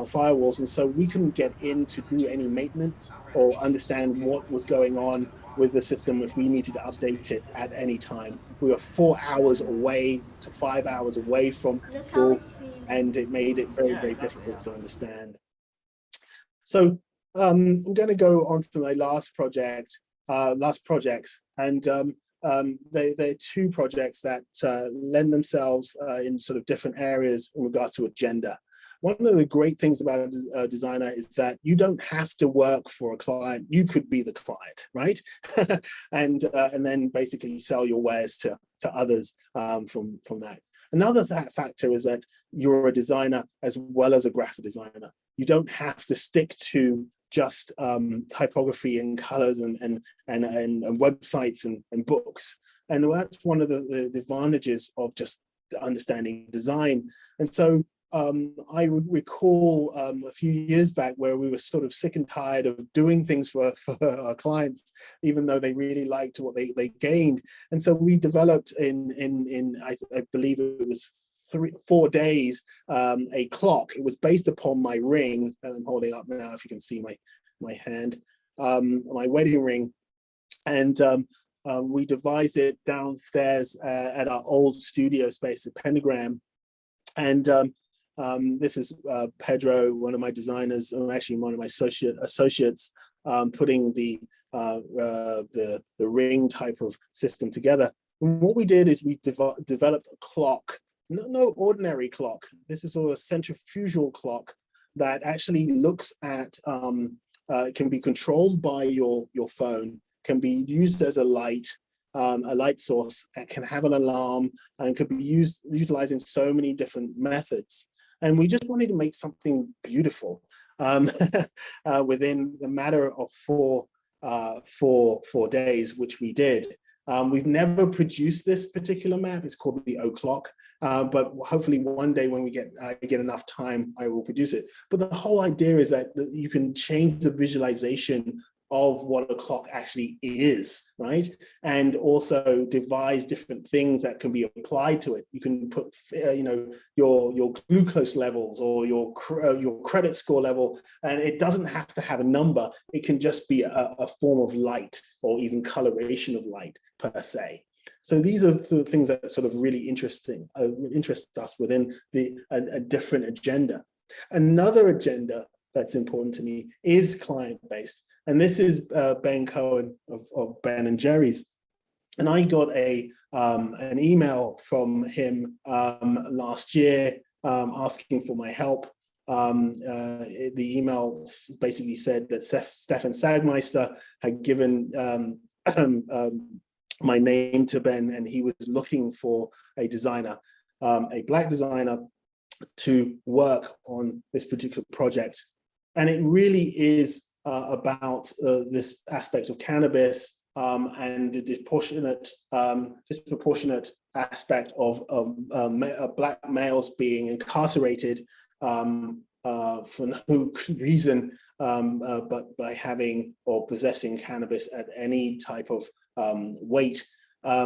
firewalls, and so we couldn't get in to do any maintenance or understand what was going on with the system if we needed to update it at any time. We were 4 hours away to 5 hours away from school, and it made it very, very difficult to understand. So I'm going to go on to my last projects, and they're two projects that lend themselves in sort of different areas in regards to a gender. One of the great things about a designer is that you don't have to work for a client. You could be the client, right? and then basically sell your wares to others from that. Another factor is that you're a designer as well as a graphic designer. You don't have to stick to just typography and colors and websites and books. And that's one of the advantages of just understanding design. And so I recall a few years back where we were sort of sick and tired of doing things for our clients, even though they really liked what they gained. And so we developed I believe it was 4 days, a clock. It was based upon my ring that I'm holding up now, if you can see my hand, my wedding ring. And we devised it downstairs at our old studio space at Pentagram. And this is Pedro, one of my designers, or actually one of my associates, putting the ring type of system together. And what we did is we developed a clock. No ordinary clock. This is sort of a centrifugal clock that actually looks at, can be controlled by your phone, can be used as a light source, can have an alarm, and could be utilized in so many different methods. And we just wanted to make something beautiful within the matter of 4 days, which we did. We've never produced this particular map. It's called the O Clock. but hopefully one day when I get enough time, I will produce it. But the whole idea is that you can change the visualization of what a clock actually is, right? And also devise different things that can be applied to it. You can put, your glucose levels or your credit score level, and it doesn't have to have a number. It can just be a form of light or even coloration of light per se. So these are the things that sort of really interest us within a different agenda. Another agenda that's important to me is client-based. And this is Ben Cohen of Ben and Jerry's. And I got an email from him last year asking for my help. The email basically said that Stefan Sagmeister had given my name to Ben, and he was looking for a designer, a Black designer, to work on this particular project. And it really is about this aspect of cannabis and the disproportionate aspect of Black males being incarcerated for no good reason, but by having or possessing cannabis at any type of weight. For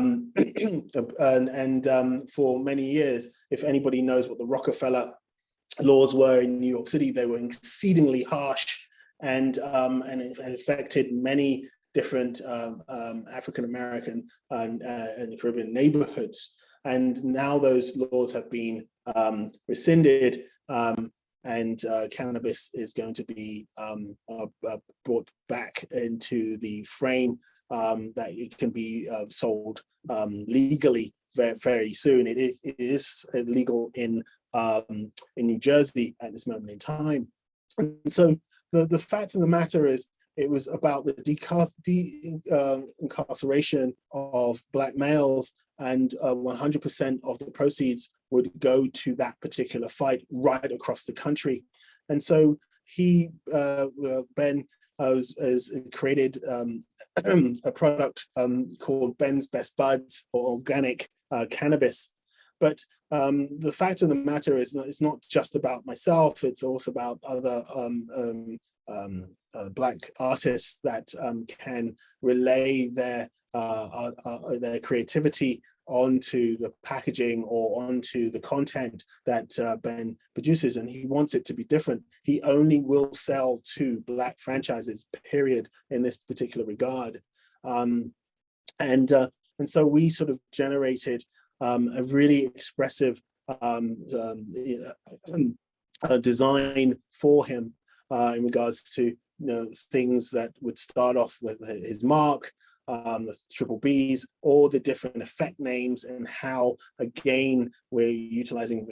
many years, if anybody knows what the Rockefeller laws were in New York City, they were exceedingly harsh, and it affected many different African American and Caribbean neighborhoods. And now those laws have been rescinded, and cannabis is going to be brought back into the frame that it can be sold legally very, very soon. It is illegal in New Jersey at this moment in time. And so the fact of the matter is, it was about the incarceration of Black males, and 100% of the proceeds would go to that particular fight right across the country. And so Ben has created a product called Ben's Best Buds for organic cannabis. But the fact of the matter is that it's not just about myself, it's also about other Black artists that can relay their creativity onto the packaging or onto the content that Ben produces, and he wants it to be different. He only will sell to Black franchises, period, in this particular regard. And so we sort of generated a really expressive design for him in regards to things that would start off with his mark, the triple Bs, all the different effect names, and how again we're utilizing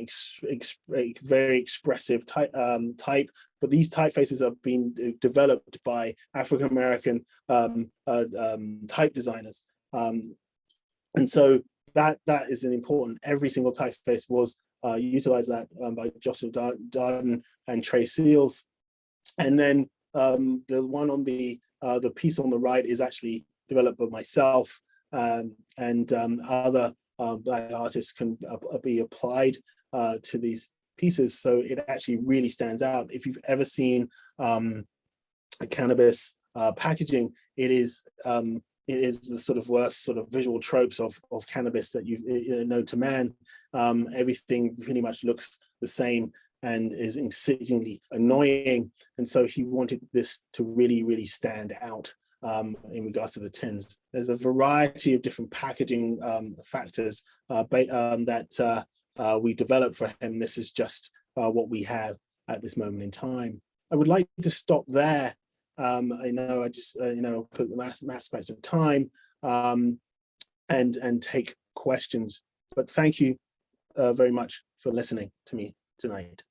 very expressive type, but these typefaces have been developed by African American type designers, and so that is an important. Every single typeface was utilized that by Joshua Darden and Trey Seals, and then the one on the piece on the right is actually developed by myself, and other Black artists can be applied to these pieces, so it actually really stands out. If you've ever seen a cannabis packaging, it is the sort of worst sort of visual tropes of cannabis that you know to man. Everything pretty much looks the same and is exceedingly annoying, and so he wanted this to really, really stand out in regards to the tins. There's a variety of different packaging factors that we developed for him. This is just what we have at this moment in time. I would like to stop there. I know I just put the aspects of time and take questions, but thank you very much for listening to me tonight.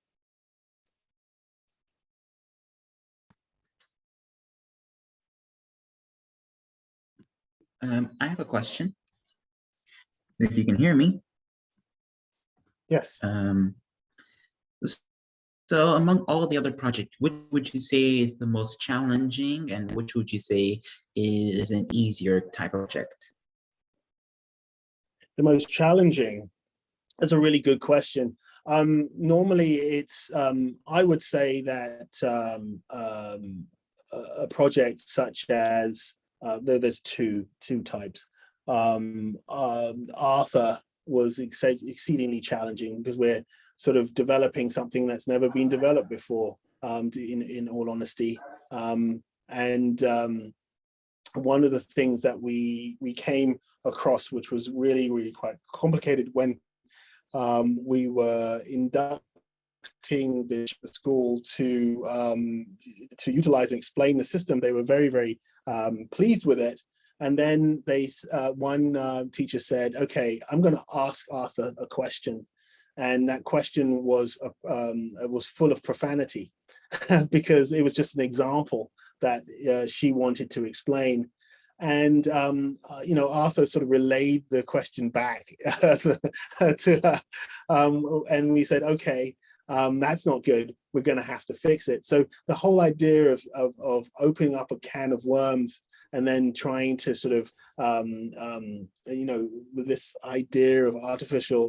I have a question, if you can hear me. Yes. So among all the other projects, which would you say is the most challenging, and which would you say is an easier type of project? The most challenging That's a really good question. Normally, it's I would say that a project such as there's two types. Arthur was exceedingly challenging because we're sort of developing something that's never been developed before. In all honesty, and one of the things that we came across, which was really quite complicated when we were inducting the school to utilize and explain the system. They were very pleased with it. And then one teacher said, okay, I'm going to ask Arthur a question. And that question was full of profanity because it was just an example that she wanted to explain. And Arthur sort of relayed the question back to her, and we said, okay, that's not good, we're going to have to fix it. So the whole idea of opening up a can of worms and then trying to sort of with this idea of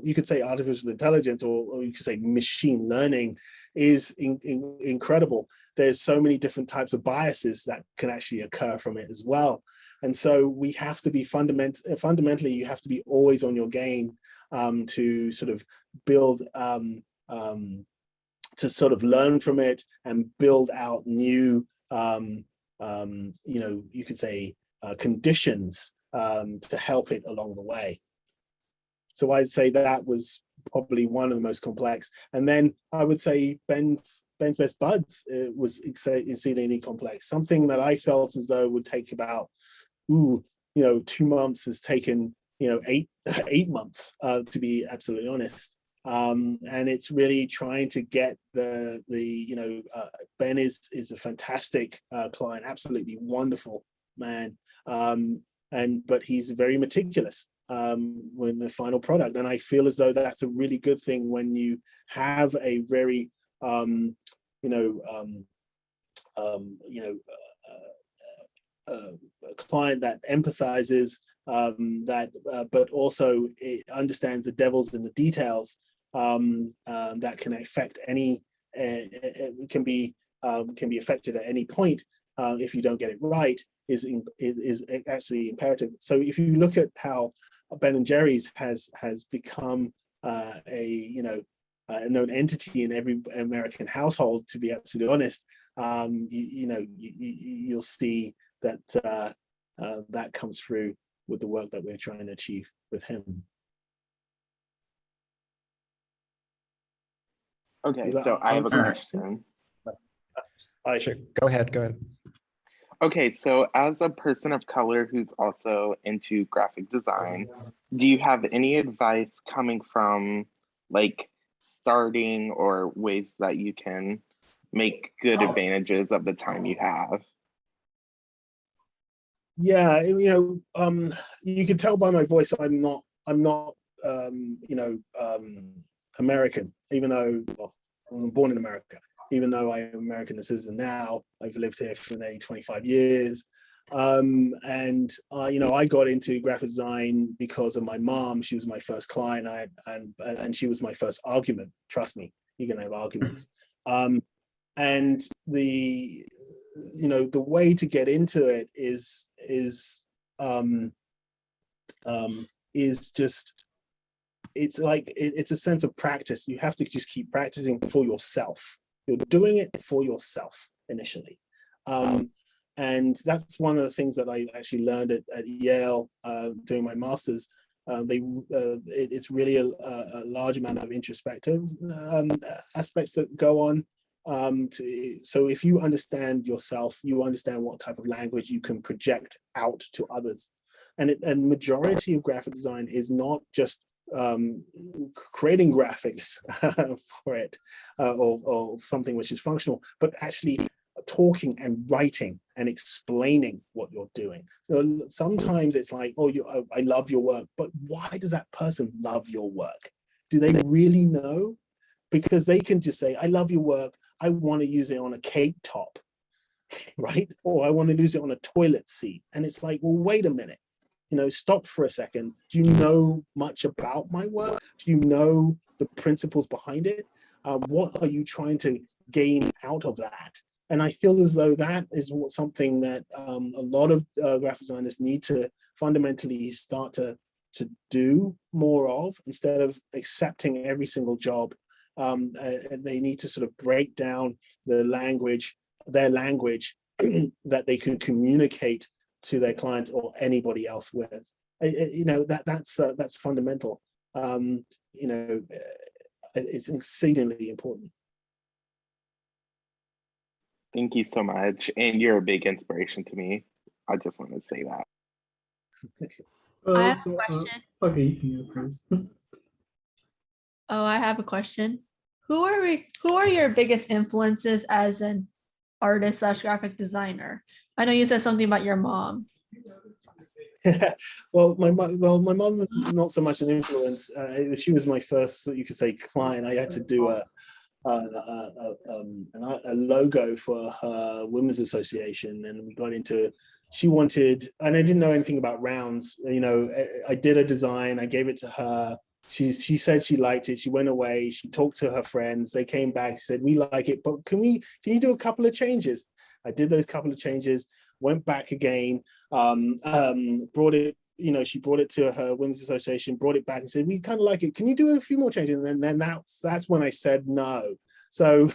you could say artificial intelligence, or you could say machine learning, is incredible. There's so many different types of biases that can actually occur from it as well. And so we have to be fundamentally, you have to be always on your game to sort of build, to sort of learn from it and build out new, you could say conditions to help it along the way. So I'd say that was probably one of the most complex. And then I would say Ben's Best Buds was exceedingly complex. Something that I felt as though would take about 2 months has taken 8 months to be absolutely honest. And it's really trying to get Ben is a fantastic client, absolutely wonderful man, but he's very meticulous with the final product, and I feel as though that's a really good thing when you have a very a client that empathizes, but also it understands the devil's in the details, that can affect any, it can be affected at any point if you don't get it right, is actually imperative. So if you look at how Ben and Jerry's has become a known entity in every American household, to be absolutely honest, you'll see that that comes through with the work that we're trying to achieve with him. Okay, so I have a question. Sure. Go ahead. Okay, so as a person of color who's also into graphic design, do you have any advice coming from like starting or ways that you can make good advantages of the time you have? Yeah, you can tell by my voice I'm not American, even though I'm born in America, even though I am American citizen now. I've lived here for nearly 25 years. I got into graphic design because of my mom. She was my first client, and she was my first argument. Trust me, you're gonna have arguments. And the way to get into it is just, it's a sense of practice. You have to just keep practicing for yourself. You're doing it for yourself initially. And that's one of the things that I actually learned at Yale doing my master's. It's really a large amount of introspective aspects that go on. So if you understand yourself, you understand what type of language you can project out to others. And majority of graphic design is not just creating graphics for it or something which is functional, but actually talking and writing and explaining what you're doing. So sometimes it's like, I love your work, but why does that person love your work? Do they really know? Because they can just say, I love your work, I want to use it on a cake top, right? Or I want to use it on a toilet seat. And it's like, well, wait a minute. stop for a second. Do you know much about my work? Do you know the principles behind it? What are you trying to gain out of that? And I feel as though that is something that a lot of graphic designers need to fundamentally start to do more of, instead of accepting every single job. They need to sort of break down their language that they can communicate to their clients or anybody else with. That's fundamental. It's exceedingly important. Thank you so much. And you're a big inspiration to me. I just want to say that. I have a question. Okay, you can go first. Oh, I have a question. Who are your biggest influences as an artist / graphic designer? I know you said something about your mom. Well, my mom was not so much an influence. She was my first, you could say, client. I had to do a logo for her women's association, and we got into. She wanted, and I didn't know anything about rounds. I did a design. I gave it to her. She said she liked it. She went away. She talked to her friends. They came back. She said, "We like it, but can you do a couple of changes?" I did those couple of changes. Went back again. Brought it. She brought it to her women's association. Brought it back and said, "We kind of like it. Can you do a few more changes?" And then that's when I said no. So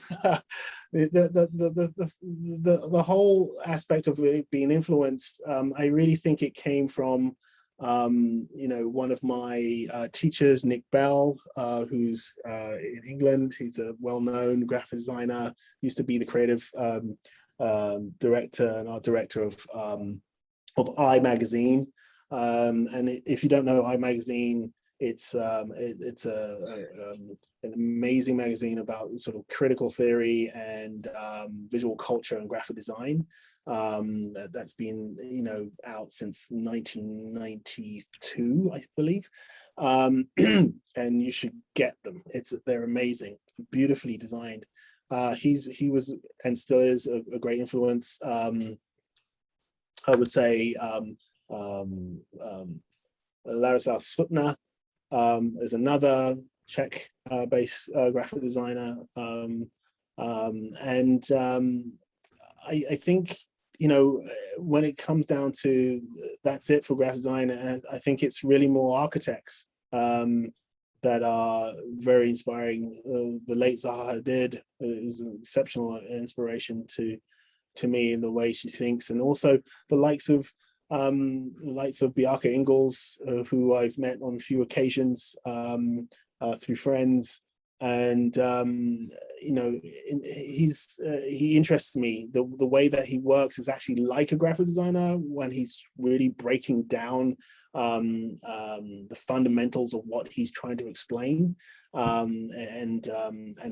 the whole aspect of it being influenced, I really think it came from one of my teachers, Nick Bell, who's in England. He's a well-known graphic designer. Used to be the creative director and art director of I Magazine. And if you don't know I Magazine, it's an amazing magazine about sort of critical theory and visual culture and graphic design. That's been out since 1992, I believe. And you should get them. They're amazing, beautifully designed. He was and still is a great influence. I would say Ladislav Svutna is another Czech based graphic designer. I think, when it comes down to that's it for graphic design, and I think it's really more architects that are very inspiring. The late Zaha Hadid is an exceptional inspiration to me in the way she thinks, and also the likes of Bjarke Ingels, who I've met on a few occasions through friends, and he interests me. The way that he works is actually like a graphic designer when he's really breaking down the fundamentals of what he's trying to explain, and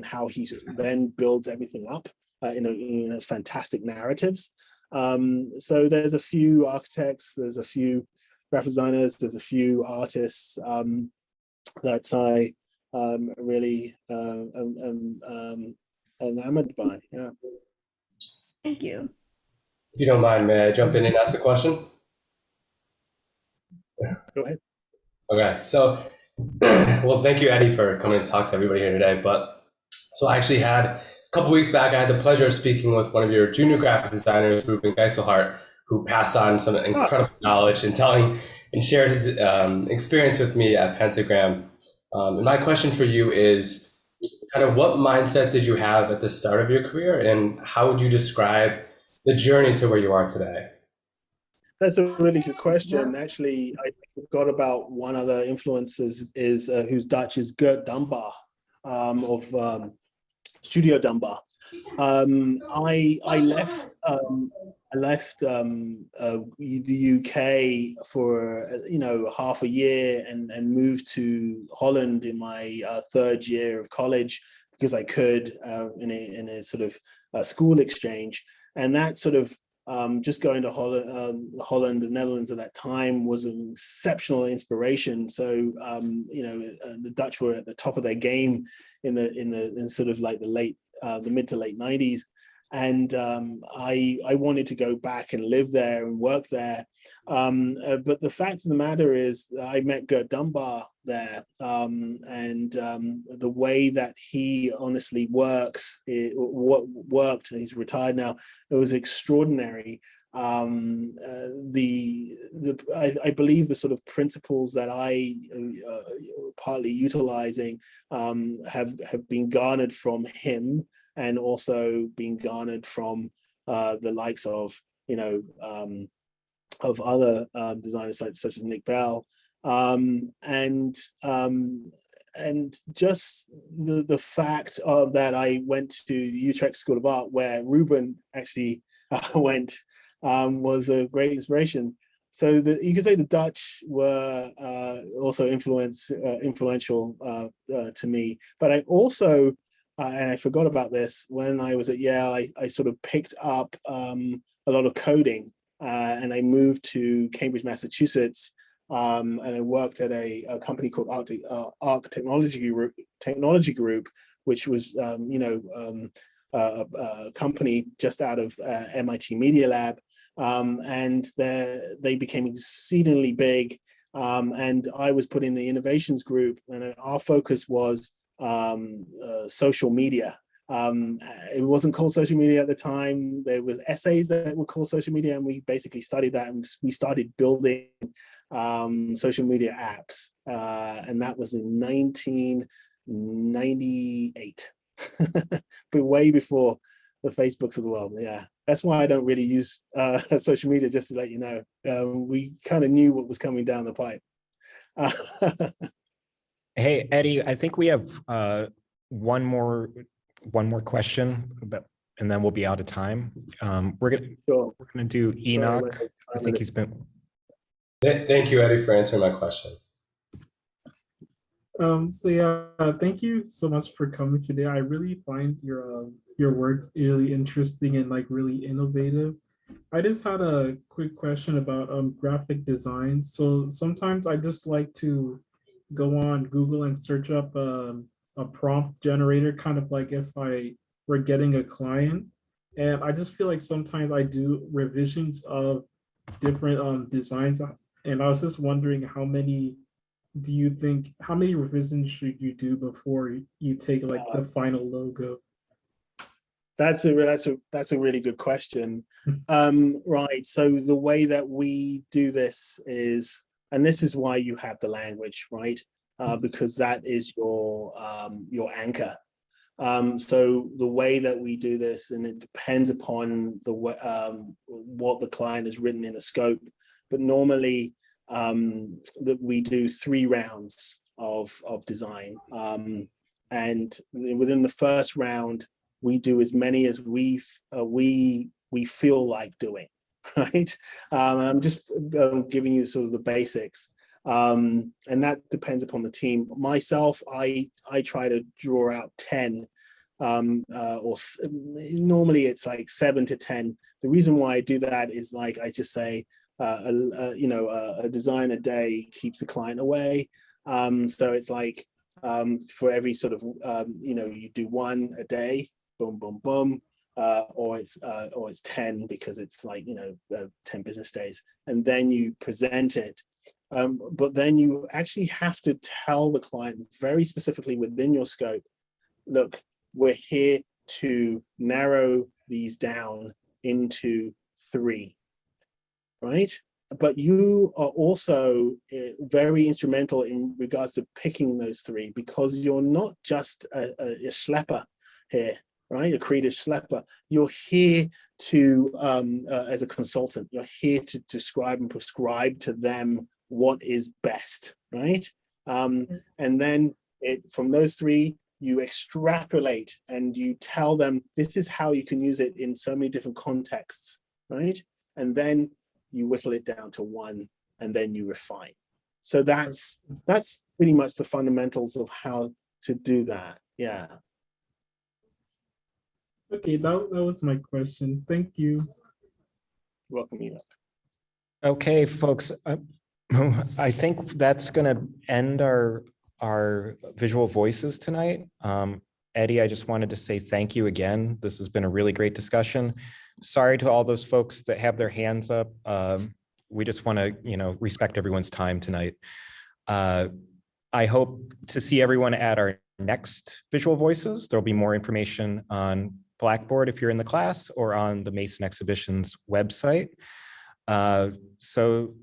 how he then builds everything up in fantastic narratives. So there's a few architects, there's a few graphic designers, there's a few artists that I really enamored by. Yeah. Thank you. If you don't mind, may I jump in and ask a question? Go ahead. Okay, so, well, thank you, Eddie, for coming to talk to everybody here today. But so I actually had a couple weeks back, I had the pleasure of speaking with one of your junior graphic designers, Ruben Geiselhart, who passed on some incredible knowledge and shared his experience with me at Pentagram. And my question for you is kind of what mindset did you have at the start of your career, and how would you describe the journey to where you are today? That's a really good question. Actually, I forgot about one other influence who's Dutch, is Gert Dunbar of Studio Dunbar. I left the UK for half a year and moved to Holland in my third year of college because I could in a sort of school exchange, and that sort of just going to Holland, the Netherlands at that time was an exceptional inspiration. So the Dutch were at the top of their game in sort of like the mid to late 90s. And I wanted to go back and live there and work there. But the fact of the matter is I met Gert Dunbar there, and the way that he honestly works, what worked, and he's retired now, it was extraordinary. I believe the sort of principles that I partly utilizing have been garnered from him, and also being garnered from the likes of, of other designers such as Nick Bell, and just the fact of that I went to the Utrecht School of Art, where Ruben actually went, was a great inspiration. So you could say the Dutch were also influential to me, but I also and I forgot about this, when I was at Yale, I sort of picked up a lot of coding, and I moved to Cambridge, Massachusetts, and I worked at a company called Arc Technology Group, which was a company just out of MIT Media Lab, and they became exceedingly big, and I was put in the innovations group, and our focus was social media. It wasn't called social media at the time. There was essays that were called social media, and we basically studied that, and we started building social media apps, and that was in 1998, but way before the Facebooks of the world. Yeah, that's why I don't really use social media, just to let you know. We kind of knew what was coming down the pipe. Hey, Eddie, I think we have one more question, and then we'll be out of time. We're gonna do Enoch. I think he's been. Thank you, Eddie, for answering my question. Thank you so much for coming today. I really find your work really interesting and like really innovative. I just had a quick question about graphic design. So sometimes I just like to go on Google and search up a prompt generator, kind of like if I were getting a client. And I just feel like sometimes I do revisions of different designs. And I was just wondering, how many revisions should you do before you take like the final logo? That's a really good question. Right. So the way that we do this is, and this is why you have the language, right? Because that is your anchor. So the way that we do this, and it depends upon what the client has written in the scope, but normally that we do 3 rounds of design, and within the first round we do as many as we feel like doing, right? I'm just giving you sort of the basics, and that depends upon the team. Myself, I try to draw out 10, or normally it's like 7 to 10. The reason why I do that is, like I just say, a design a day keeps the client away. So it's like, for every sort of you do 1 a day, boom, boom, boom. Or it's 10 because it's like 10 business days, and then you present it. But then you actually have to tell the client very specifically within your scope, look, we're here to narrow these down into 3, right? But you are also very instrumental in regards to picking those 3, because you're not just a schlepper here, right? A creative schlepper. You're here to, as a consultant, you're here to describe and prescribe to them what is best, right? And then from those 3, you extrapolate and you tell them, this is how you can use it in so many different contexts, right? And then you whittle it down to 1, and then you refine. So that's pretty much the fundamentals of how to do that. Yeah. Okay, that was my question. Thank you. You're welcome, Enoch. Okay, folks, I think that's going to end our visual voices tonight. Eddie, I just wanted to say thank you again. This has been a really great discussion. Sorry to all those folks that have their hands up. We just want to, respect everyone's time tonight. I hope to see everyone at our next Visual Voices. There'll be more information on Blackboard if you're in the class or on the Mason Exhibitions website. So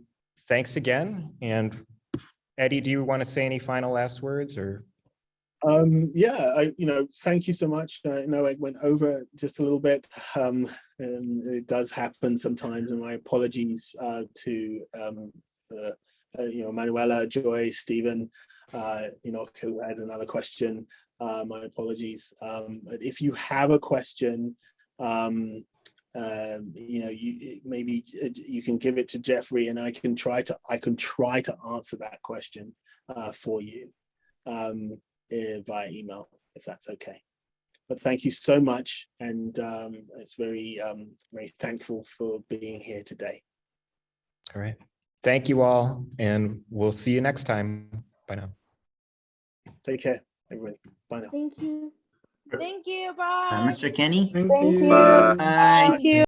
thanks again. And Eddie, do you want to say any final last words or? Yeah, thank you so much. I know I went over just a little bit. And it does happen sometimes, and my apologies to Manuela, Joy, Stephen, who had another question. My apologies. If you have a question, maybe you can give it to Jeffrey, and I can try to answer that question for you via email, if that's okay. But thank you so much, and it's very thankful for being here today. All right. Thank you all, and we'll see you next time. Bye now. Take care, everybody. Bye now. Thank you. Thank you. Bye. Mr. Kenny? Thank Thank you. you. Bye. Thank you.